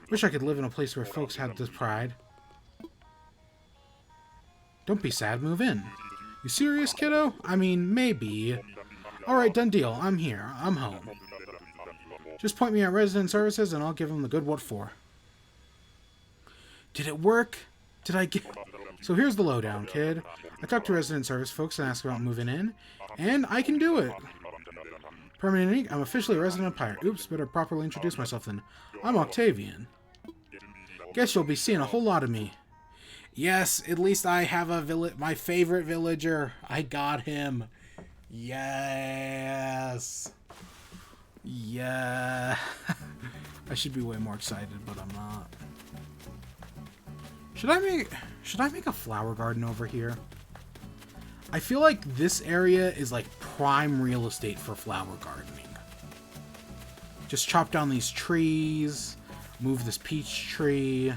Wish I could live in a place where folks had this pride. Don't be sad, move in. You serious, kiddo? I mean, maybe. Alright, done deal. I'm here. I'm home. Just point me at resident services and I'll give them the good what for. Did it work? Did I get... So here's the lowdown, kid. I talked to resident service folks and asked about moving in, and I can do it. Permanent unique, I'm officially a resident of Pyre. Oops, better properly introduce myself then. I'm Octavian. Guess you'll be seeing a whole lot of me. Yes, at least I have my favorite villager. I got him. Yes. Yeah. I should be way more excited, but I'm not. Should I make a flower garden over here? I feel like this area is like prime real estate for flower gardening. Just chop down these trees, move this peach tree.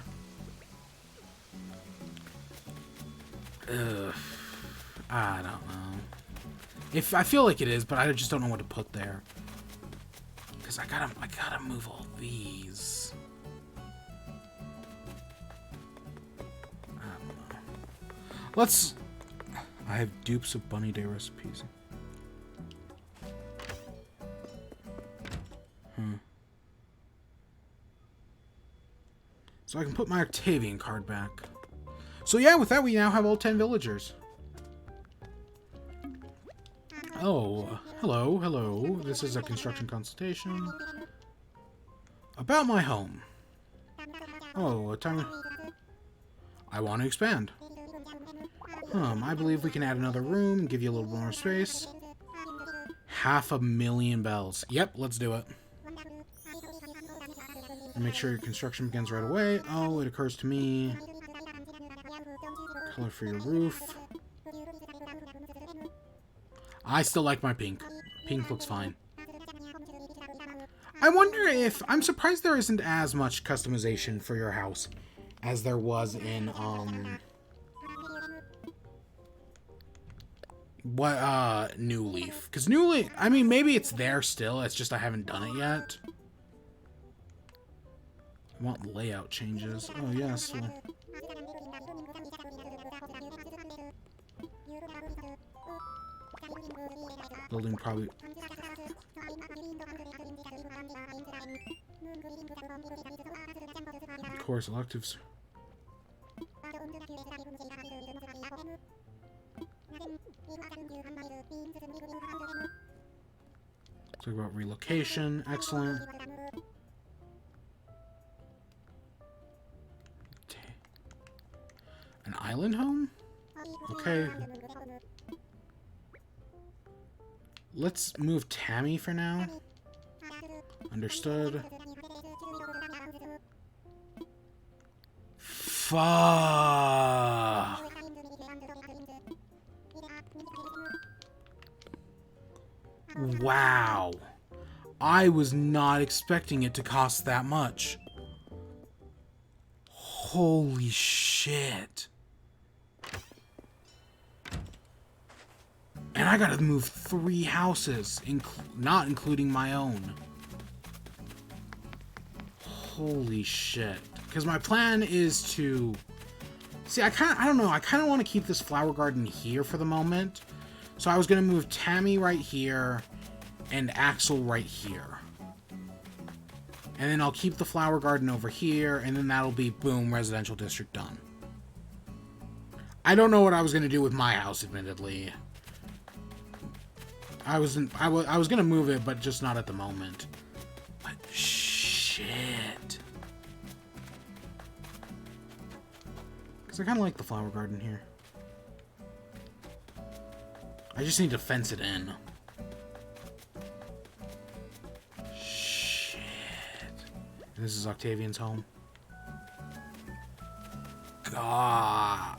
Ugh. I don't know. I feel like it is, but I just don't know what to put there. Cause I gotta move all these. I don't know. I have dupes of Bunny Day recipes. So I can put my Octavian card back. So yeah, with that we now have all 10 villagers. Oh, hello. This is a construction consultation. About my home. Oh, I want to expand. I believe we can add another room, give you a little more space. 500,000 bells. Yep, let's do it. And make sure your construction begins right away. Oh, it occurs to me. Color for your roof. I still like my pink. Pink looks fine. I wonder if... I'm surprised there isn't as much customization for your house as there was in, New Leaf. Because New Leaf... I mean, maybe it's there still. It's just I haven't done it yet. I want layout changes. Oh, yes. Well, building probably... Of course, electives. Talk about relocation. Excellent. An island home? Okay. Let's move Tammy for now. Understood. Fuck. Wow. I was not expecting it to cost that much. Holy shit. And I gotta move 3 houses, not including my own. Holy shit. Because my plan is to... See, I don't know. I kind of want to keep this flower garden here for the moment. So I was going to move Tammy right here and Axel right here. And then I'll keep the flower garden over here, and then that'll be, boom, residential district done. I don't know what I was going to do with my house, admittedly. I was going to move it, but just not at the moment. But shit. Because I kind of like the flower garden here. I just need to fence it in. This is Octavian's home. God.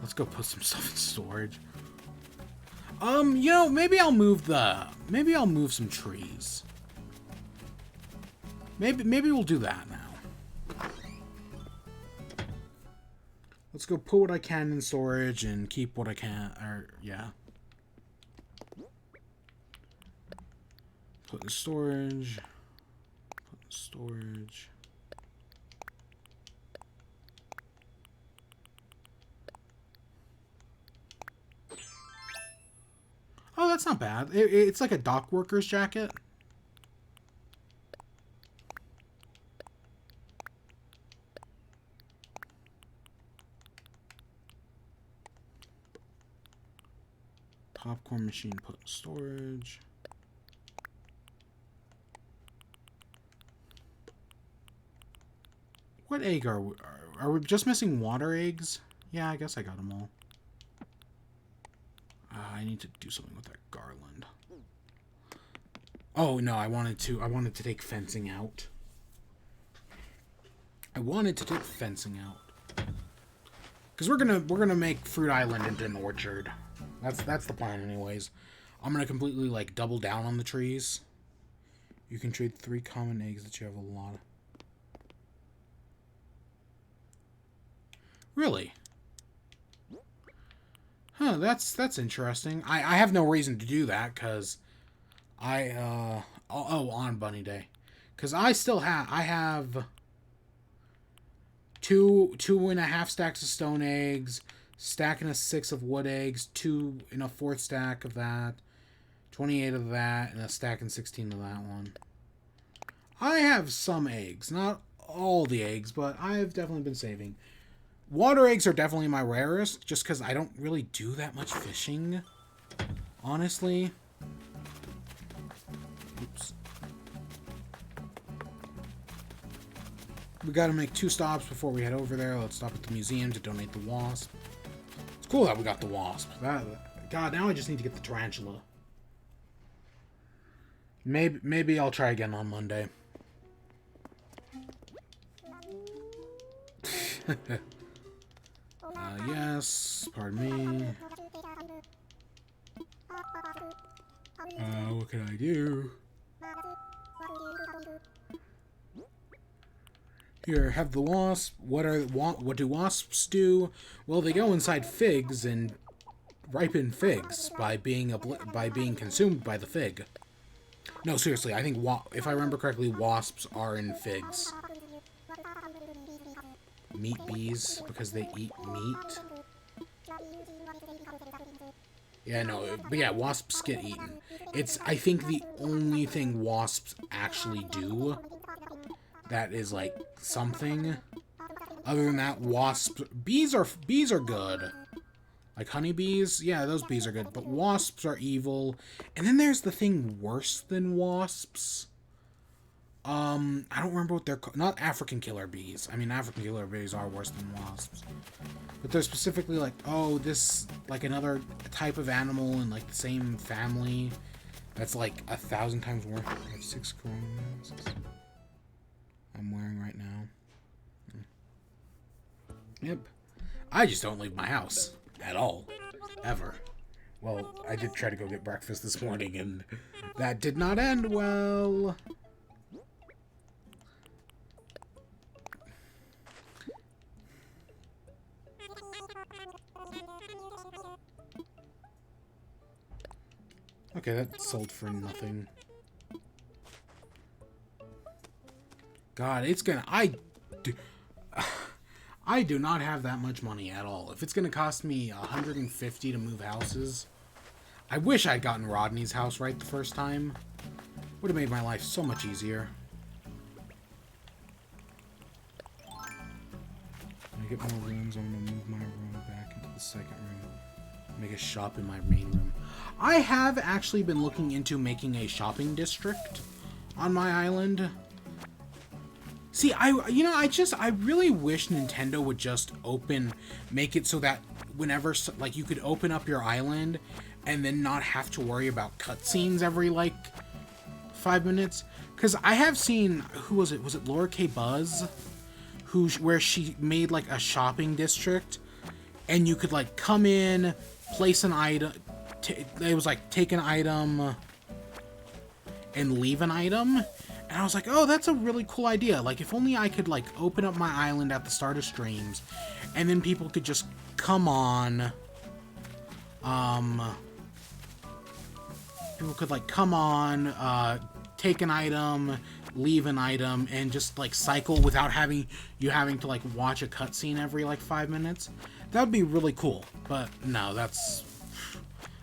Let's go put some stuff in storage. You know, maybe I'll move some trees. Maybe we'll do that now. Let's go put what I can in storage and keep what I can, or, yeah. Put in storage. Put in storage. Oh, that's not bad. It's like a dock worker's jacket. Popcorn machine put in storage. What egg are we? Are we just missing water eggs? Yeah, I guess I got them all. I need to do something with that garland. Oh no, I wanted to take fencing out. I wanted to take fencing out. Because we're gonna make Fruit Island into an orchard. That's the plan anyways. I'm gonna completely like double down on the trees. You can trade 3 common eggs that you have a lot of. Really? Huh, that's interesting. I have no reason to do that, because oh, on Bunny Day. Because I have 2.5 stacks of stone eggs, stack and a 6 of wood eggs, 2 in a 4th stack of that, 28 of that, and a stack and 16 of that one. I have some eggs, not all the eggs, but I've definitely been saving. Water eggs are definitely my rarest, just because I don't really do that much fishing, honestly. Oops. We gotta make 2 stops before we head over there. Let's stop at the museum to donate the wasp. It's cool that we got the wasp. God, now I just need to get the tarantula. Maybe I'll try again on Monday. Yes, pardon me. What can I do? Here, have the wasp. What do wasps do? Well, they go inside figs and ripen figs by being consumed by the fig. No, seriously, I think if I remember correctly, wasps are in figs. Meat bees, because they eat meat. Yeah, no, but yeah, wasps get eaten. It's, I think, the only thing wasps actually do that is, like, something. Other than that, bees are good. Like honeybees, yeah, those bees are good, but wasps are evil. And then there's the thing worse than wasps. I don't remember what they're called. Not African killer bees. I mean, African killer bees are worse than wasps. But they're specifically like, oh, this, like another type of animal in like the same family. That's like 1,000 times worse. I have 6 chromas I'm wearing right now. Yep. I just don't leave my house. At all. Ever. Well, I did try to go get breakfast this morning, and that did not end well. Okay, that sold for nothing. God, it's gonna... I do not have that much money at all. If it's gonna cost me $150 to move houses, I wish I'd gotten Rodney's house right the first time. Would have made my life so much easier. When I get more rooms, I'm going to move my room back into the second room. Make a shop in my main room. I have actually been looking into making a shopping district on my island. See, I really wish Nintendo would just make it so that whenever, like, you could open up your island and then not have to worry about cutscenes every, like, 5 minutes. Because I have seen, who was it? Was it Laura K. Buzz? Where she made, like, a shopping district, and you could, like, come in, place an item, it was like, take an item, and leave an item. And I was like, oh, that's a really cool idea. Like, if only I could, like, open up my island at the start of streams, and then people could just come on, people could, like, come on, take an item, leave an item, and just, like, cycle without having to, like, watch a cutscene every, like, 5 minutes. That would be really cool. But, no, that's...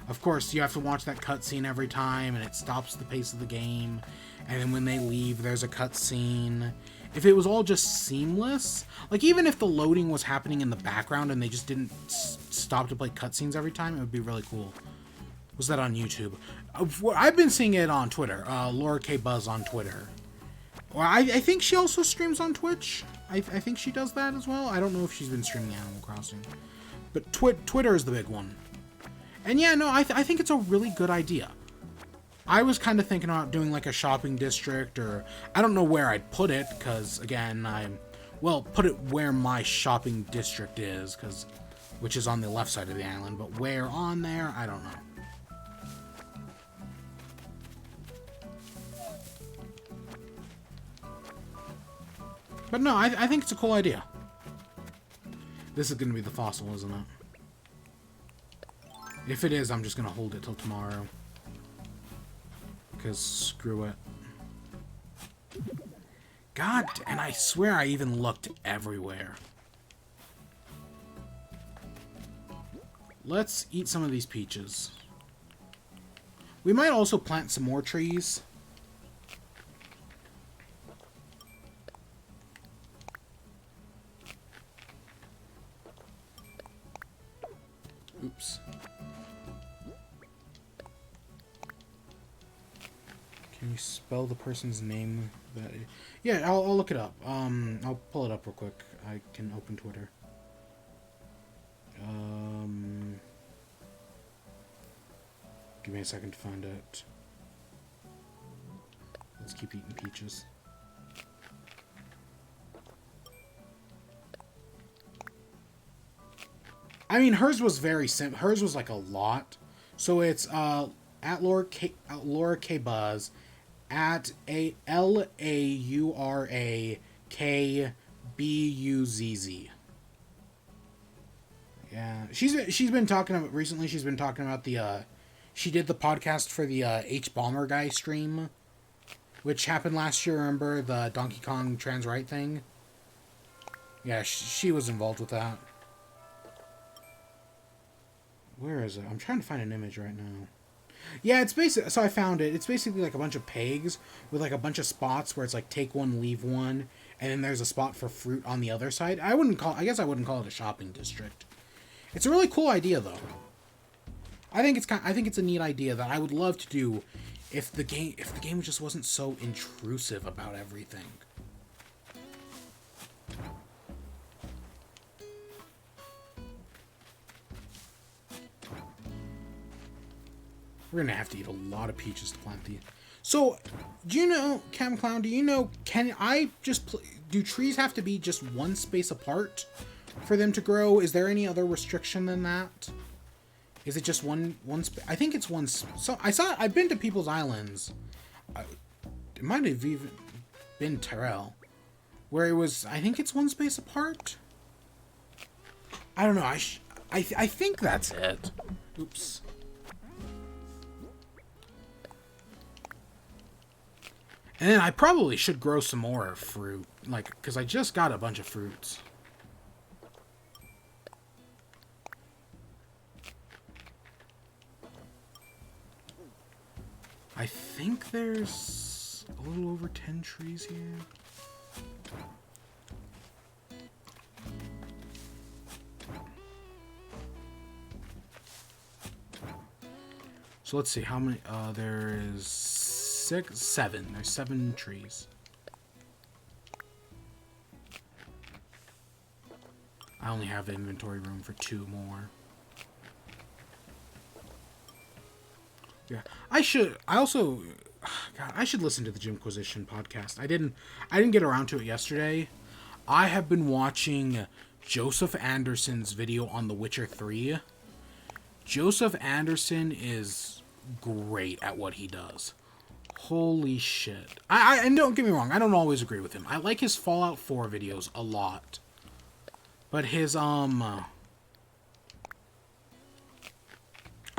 Of course, you have to watch that cutscene every time, and it stops the pace of the game. And then when they leave, there's a cutscene. If it was all just seamless, like, even if the loading was happening in the background and they just didn't stop to play cutscenes every time, it would be really cool. Was that on YouTube? I've been seeing it on Twitter. Laura K. Buzz on Twitter. Well, I think she also streams on Twitch. I think she does that as well. I don't know if she's been streaming Animal Crossing. But Twitter is the big one. And yeah, no, I think it's a really good idea. I was kind of thinking about doing like a shopping district, or I don't know where I'd put it, because again, put it where my shopping district is, which is on the left side of the island, but where on there, I don't know. But no, I think it's a cool idea. This is going to be the fossil, isn't it? If it is, I'm just going to hold it till tomorrow. Because screw it. God, and I swear I even looked everywhere. Let's eat some of these peaches. We might also plant some more trees. Oops. Can you spell the person's name? Yeah, I'll look it up. I'll pull it up real quick. I can open Twitter. Give me a second to find it. Let's keep eating peaches. I mean, hers was very simple. Hers was like a lot. So it's at Laura K Buzz, at LauraKBuzz. Yeah, she's been talking about recently. She's been talking about the she did the podcast for the H Bomber guy stream, which happened last year. Remember the Donkey Kong trans right thing? Yeah, she was involved with that. Where is it? I'm trying to find an image right now. Yeah, it's basically... So I found it. It's basically like a bunch of pegs with like a bunch of spots where it's like take one, leave one, and then there's a spot for fruit on the other side. I guess I wouldn't call it a shopping district. It's a really cool idea, though. I think it's a neat idea that I would love to do if the game just wasn't so intrusive about everything. We're gonna have to eat a lot of peaches to plant these. So, do you know, Cam Clown, do you know, do trees have to be just one space apart for them to grow? Is there any other restriction than that? Is it just one space? I think it's one. So, I've been to people's islands. It might have even been Tyrell, where it was, I think it's one space apart? I don't know, I think that's it. Oops. And then I probably should grow some more fruit, like, because I just got a bunch of fruits. I think there's a little over 10 trees here. So let's see how many. There is 7. There's 7 trees. I only have inventory room for 2 more. Yeah, I also, God, I should listen to the Jimquisition podcast. I didn't get around to it yesterday. I have been watching Joseph Anderson's video on The Witcher 3. Joseph Anderson is great at what he does. Holy shit. And don't get me wrong, I don't always agree with him. I like his Fallout 4 videos a lot. But his, I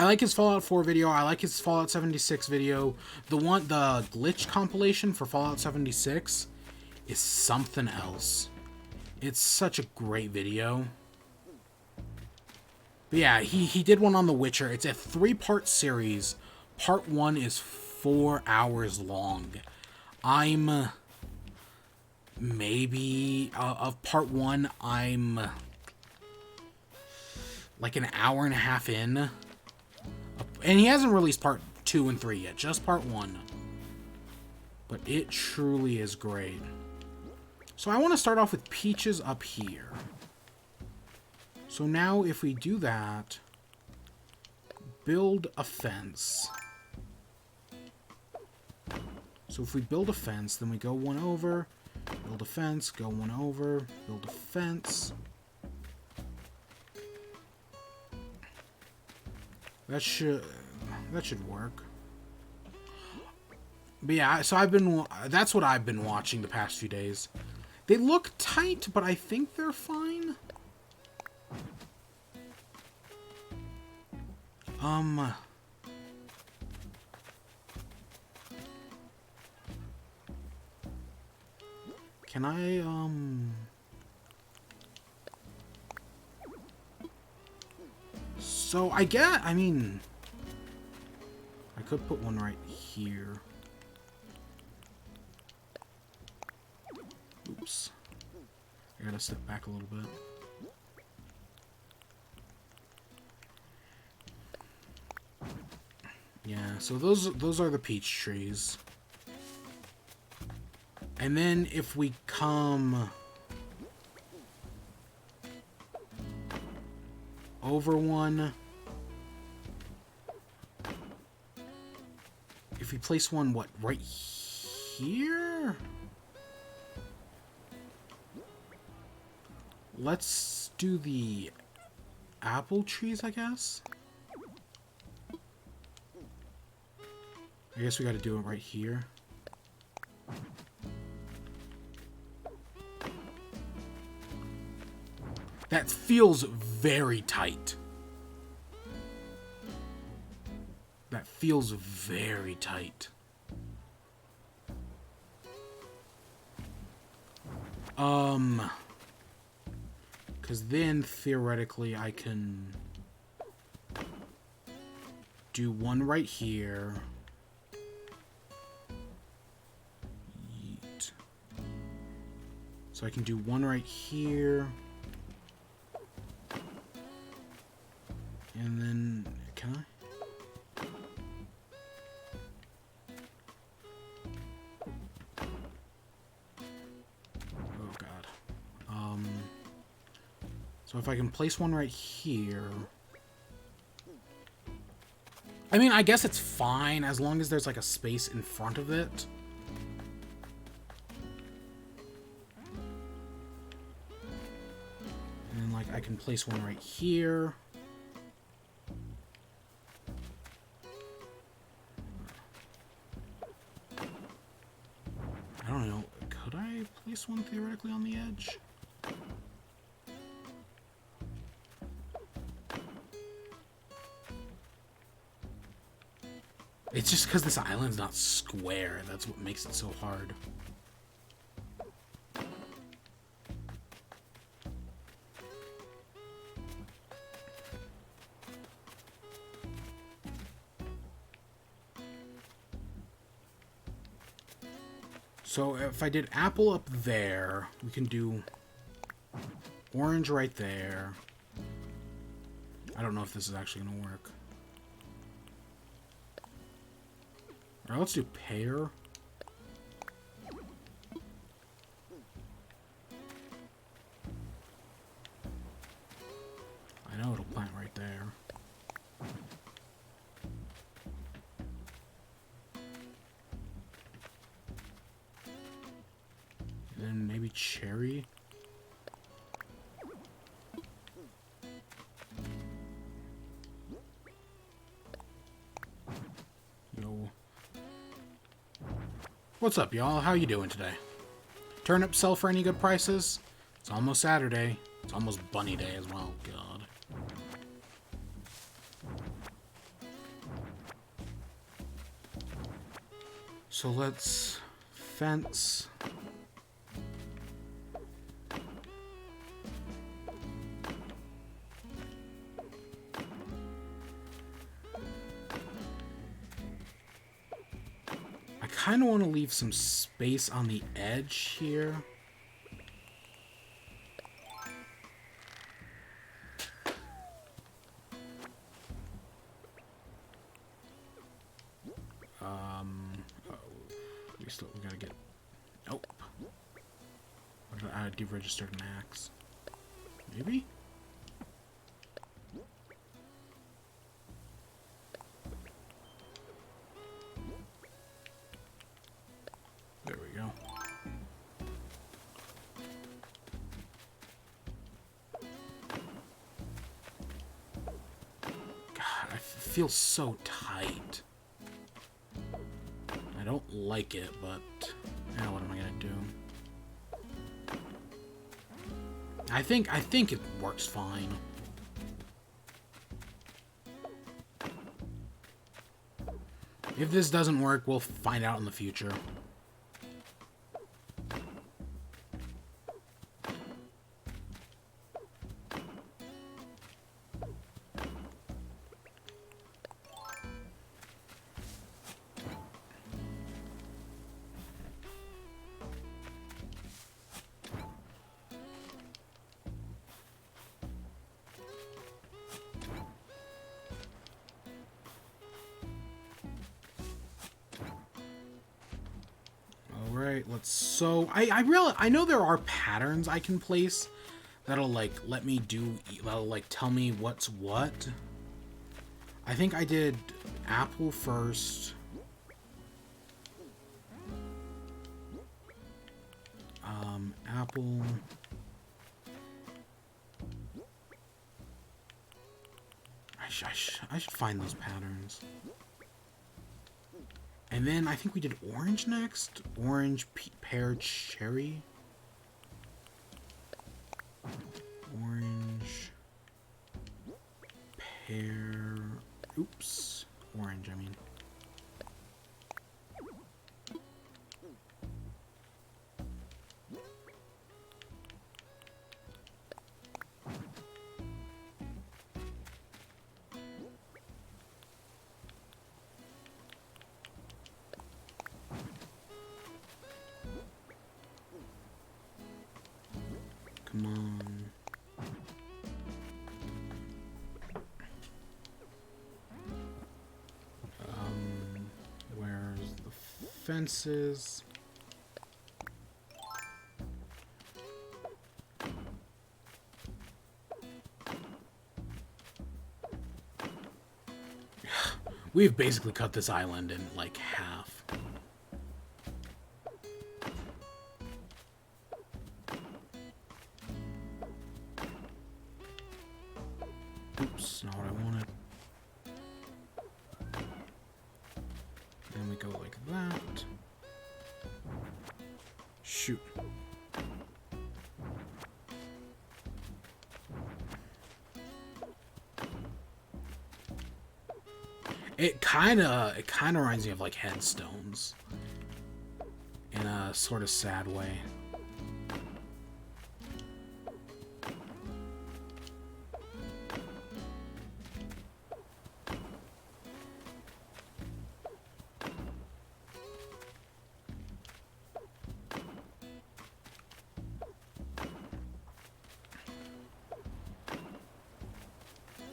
like his Fallout 4 video. I like his Fallout 76 video. The glitch compilation for Fallout 76 is something else. It's such a great video. But yeah, he did one on The Witcher. It's a 3-part series. Part 1 is 4 hours long. I'm maybe of part 1, I'm like an hour and a half in, and he hasn't released part 2 and 3 yet, just part 1, but it truly is great. So I want to start off with peaches up here. So now if we do that, build a fence. So if we build a fence, then we go 1 over, build a fence, go 1 over, build a fence. That should work. But yeah, so that's what I've been watching the past few days. They look tight, but I think they're fine. Can I, So, I could put one right here. Oops. I gotta step back a little bit. Yeah, so those are the peach trees. And then if we come over one, if we place one, what, right here? Let's do the apple trees, I guess. I guess we got to do it right here. That feels very tight. That feels very tight. Because then, theoretically, I can do one right here. Yeet. So I can do one right here. And then, can I? Oh god. So if I can place one right here. I mean, I guess it's fine as long as there's like a space in front of it. And then like I can place one right here. I don't know. Could I place one theoretically on the edge? It's just because this island's not square. That's what makes it so hard. So if I did apple up there, we can do orange right there. I don't know if this is actually going to work. Alright, let's do pear. I know it'll plant right there. And then maybe cherry. Yo. What's up, y'all? How you doing today? Turnips sell for any good prices? It's almost Saturday. It's almost bunny day as well. God. So let's fence. I kind of want to leave some space on the edge here. We gotta get. Oh, what did I deregistered an axe? Maybe. There we go. God, I feel so tight. I don't like it, but now what am I gonna do? I think it works fine. If this doesn't work, we'll find out in the future. Alright, let's sew. I know there are patterns I can place that'll like let me do, that'll like tell me what's what. I think I did apple first. Apple. I should find those patterns. And then I think we did orange next. Orange, pear, cherry. Orange, pear. Oops. Orange, I mean. Come on. Where's the fences? We've basically cut this island in like half. Oops, not what I wanted. Then we go like that. Shoot. It kind of reminds me of like headstones in a sort of sad way.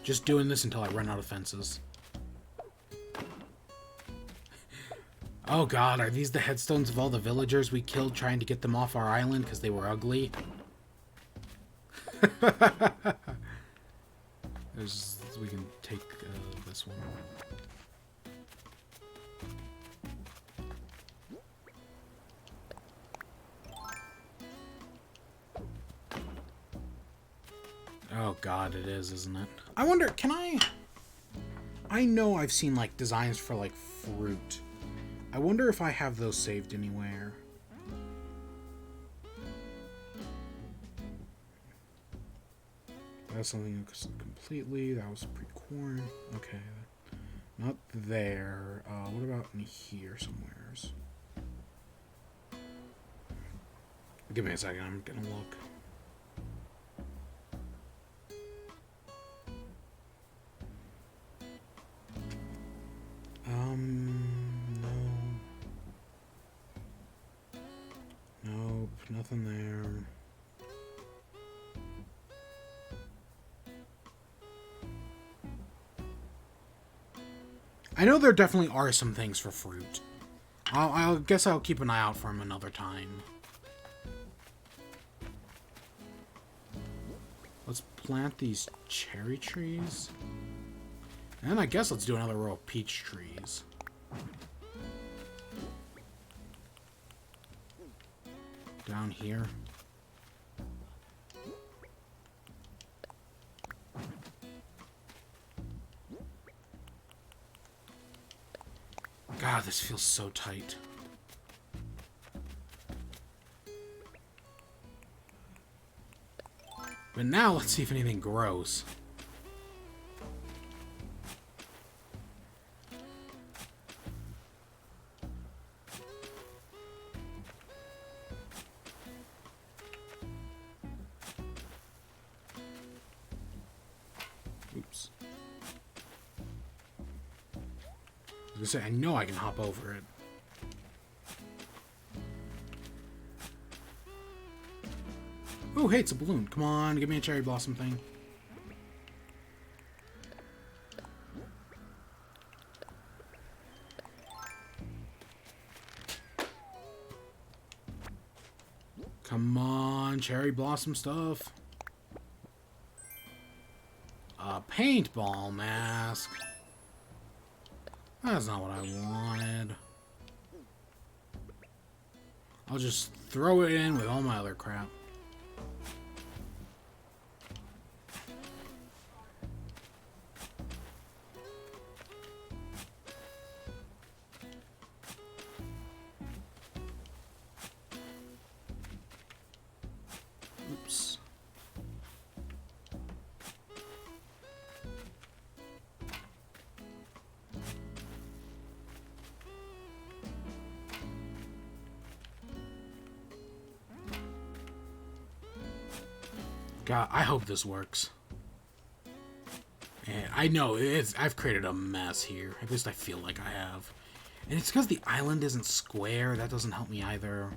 Just doing this until I run out of fences. Oh god, are these the headstones of all the villagers we killed trying to get them off our island because they were ugly? We can take this one. Oh god, it is, isn't it? I wonder, can I know I've seen, like, designs for, like, fruit. I wonder if I have those saved anywhere. That's something completely. That was pre-corn. Okay. Not there. What about in here somewheres? Give me a second. I'm gonna look. No. Nope, nothing there. I know there definitely are some things for fruit. I guess I'll keep an eye out for them another time. Let's plant these cherry trees. And I guess let's do another row of peach trees. Down here. God, this feels so tight. But now, let's see if anything grows. Oops. I was gonna say, I know I can hop over it. Oh, hey, it's a balloon. Come on, give me a cherry blossom thing. Come on, cherry blossom stuff. A paintball mask. That's not what I wanted. I'll just throw it in with all my other crap. Oops. God, I hope this works. And I know I've created a mess here. At least I feel like I have. And it's because the island isn't square. That doesn't help me either.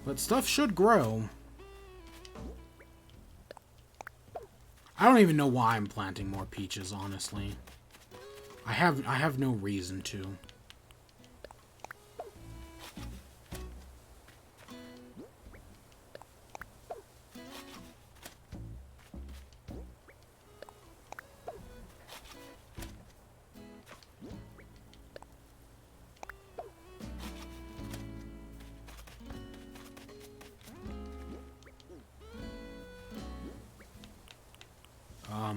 But stuff should grow. I don't even know why I'm planting more peaches, honestly. I have no reason to.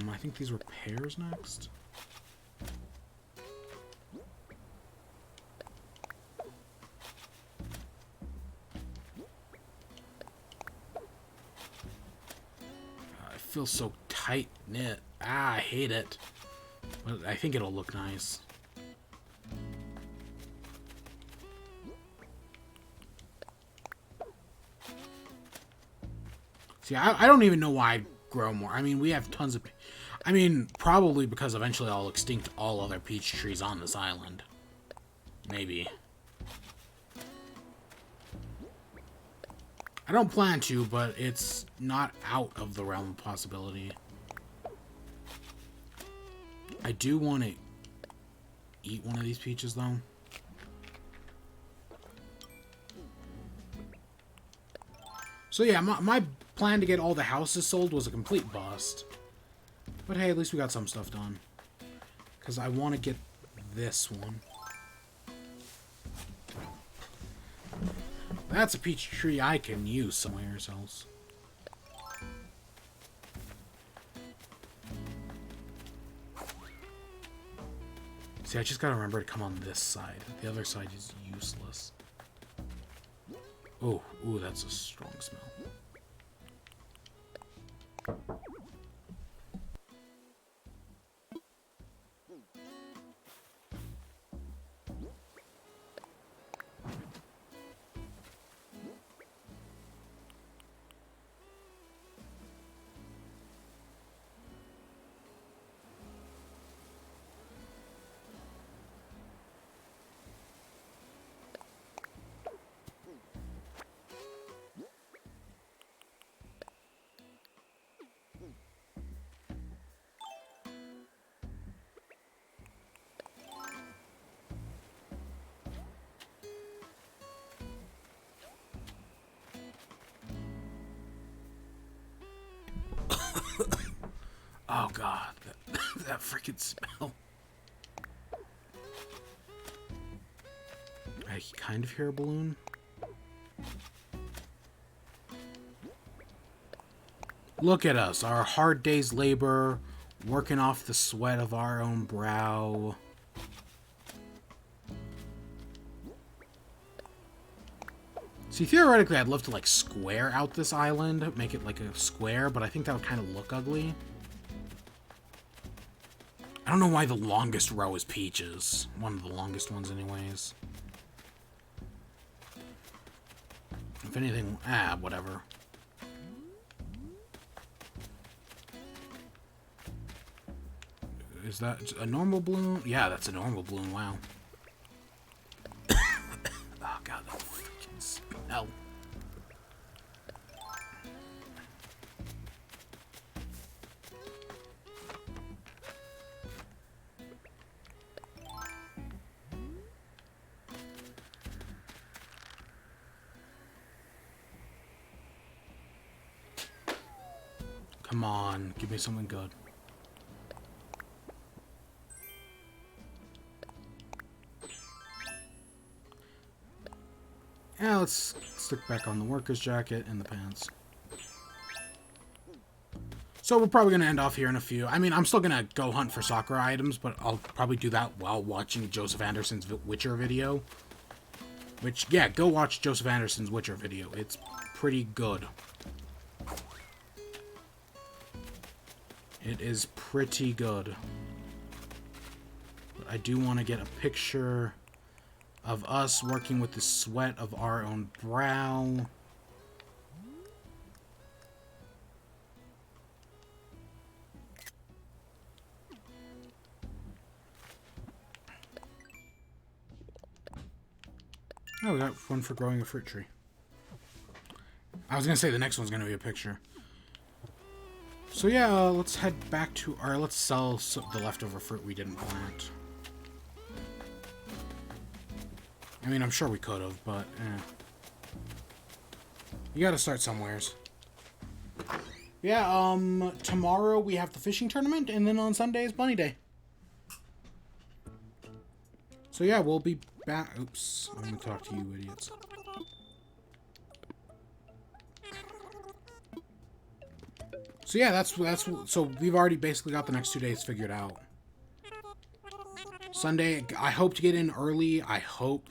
I think these were pears next. It feels so tight knit. I hate it. But I think it'll look nice. See, I don't even know why I'd grow more. I mean, we have tons of... I mean, probably because eventually I'll extinct all other peach trees on this island. Maybe. I don't plan to, but it's not out of the realm of possibility. I do want to eat one of these peaches, though. So yeah, my plan to get all the houses sold was a complete bust. But hey, at least we got some stuff done. Because I want to get this one. That's a peach tree I can use somewhere else. See, I just gotta remember to come on this side. The other side is useless. Oh, ooh, that's a strong smell. Oh god, that freaking smell. I kind of hear a balloon. Look at us, our hard day's labor, working off the sweat of our own brow. See, theoretically, I'd love to, like, square out this island, make it like a square, but I think that would kind of look ugly. I don't know why the longest row is peaches. One of the longest ones, anyways. If anything, whatever. Is that a normal balloon? Yeah, that's a normal balloon, wow. Oh god, that freaking smell. Come on, give me something good. Yeah, let's stick back on the worker's jacket and the pants. So we're probably going to end off here in a few. I mean, I'm still going to go hunt for Sakura items, but I'll probably do that while watching Joseph Anderson's Witcher video. Which, yeah, go watch Joseph Anderson's Witcher video. It's pretty good. It is pretty good. But I do want to get a picture of us working with the sweat of our own brow. Oh, we got one for growing a fruit tree. I was going to say the next one's going to be a picture. So yeah, let's head back to our... Let's sell the leftover fruit we didn't plant. I mean, I'm sure we could have, but you gotta start somewheres. Yeah, tomorrow we have the fishing tournament, and then on Sunday is Bunny Day. So yeah, we'll be back... Oops, I'm gonna talk to you idiots. So yeah, that's so we've already basically got the next 2 days figured out. Sunday, I hope to get in early. I hope.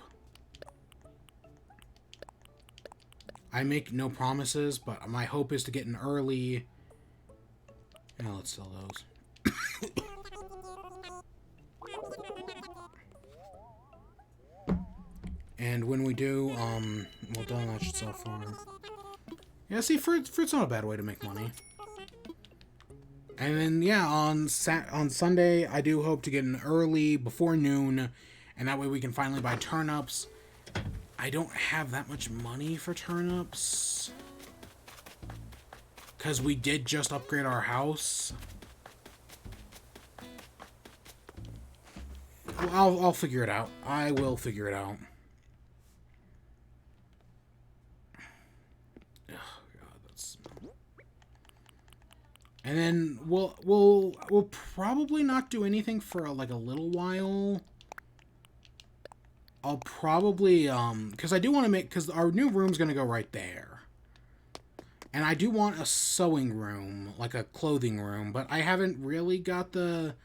I make no promises, but my hope is to get in early. Yeah, let's sell those. And when we do, well done, that should sell for. Yeah, see, fruit's not a bad way to make money. And then, yeah, on Sunday, I do hope to get in early, before noon, And that way we can finally buy turnips. I don't have that much money for turnips. Because we did just upgrade our house. Well, I'll figure it out. I will figure it out. Oh, God, that's... And then we'll probably not do anything for like a little while. I'll probably because I do want to make, because our new room's gonna go right there. And I do want a sewing room, like a clothing room, but I haven't really got the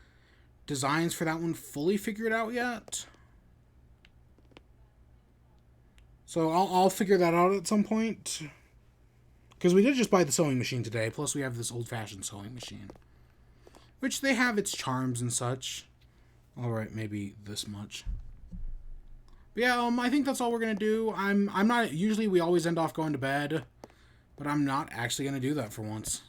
designs for that one fully figured out yet. So I'll figure that out at some point. Because we did just buy the sewing machine today, plus we have this old-fashioned sewing machine. Which they have its charms and such. Alright, maybe this much. But yeah, I think that's all we're gonna do. I'm not, usually we always end off going to bed. But I'm not actually going to do that for once.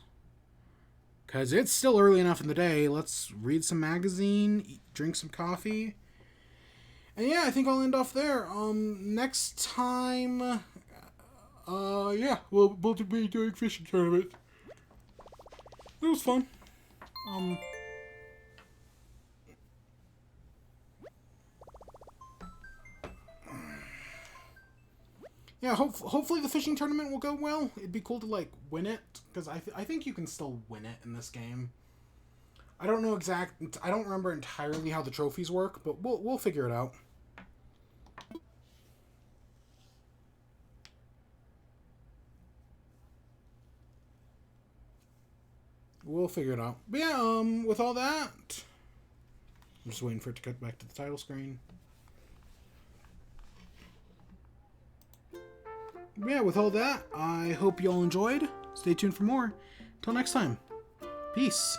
Because it's still early enough in the day. Let's read some magazine, drink some coffee. And yeah, I think I'll end off there. Next time, yeah, we'll be doing fishing tournament. It was fun. Yeah, hopefully the fishing tournament will go well. It'd be cool to, like, win it, because I think you can still win it in this game. I don't know I don't remember entirely how the trophies work, but we'll figure it out. We'll figure it out. But yeah, with all that, I'm just waiting for it to cut back to the title screen. Yeah, with all that, I hope you all enjoyed. Stay tuned for more. Till next time. Peace.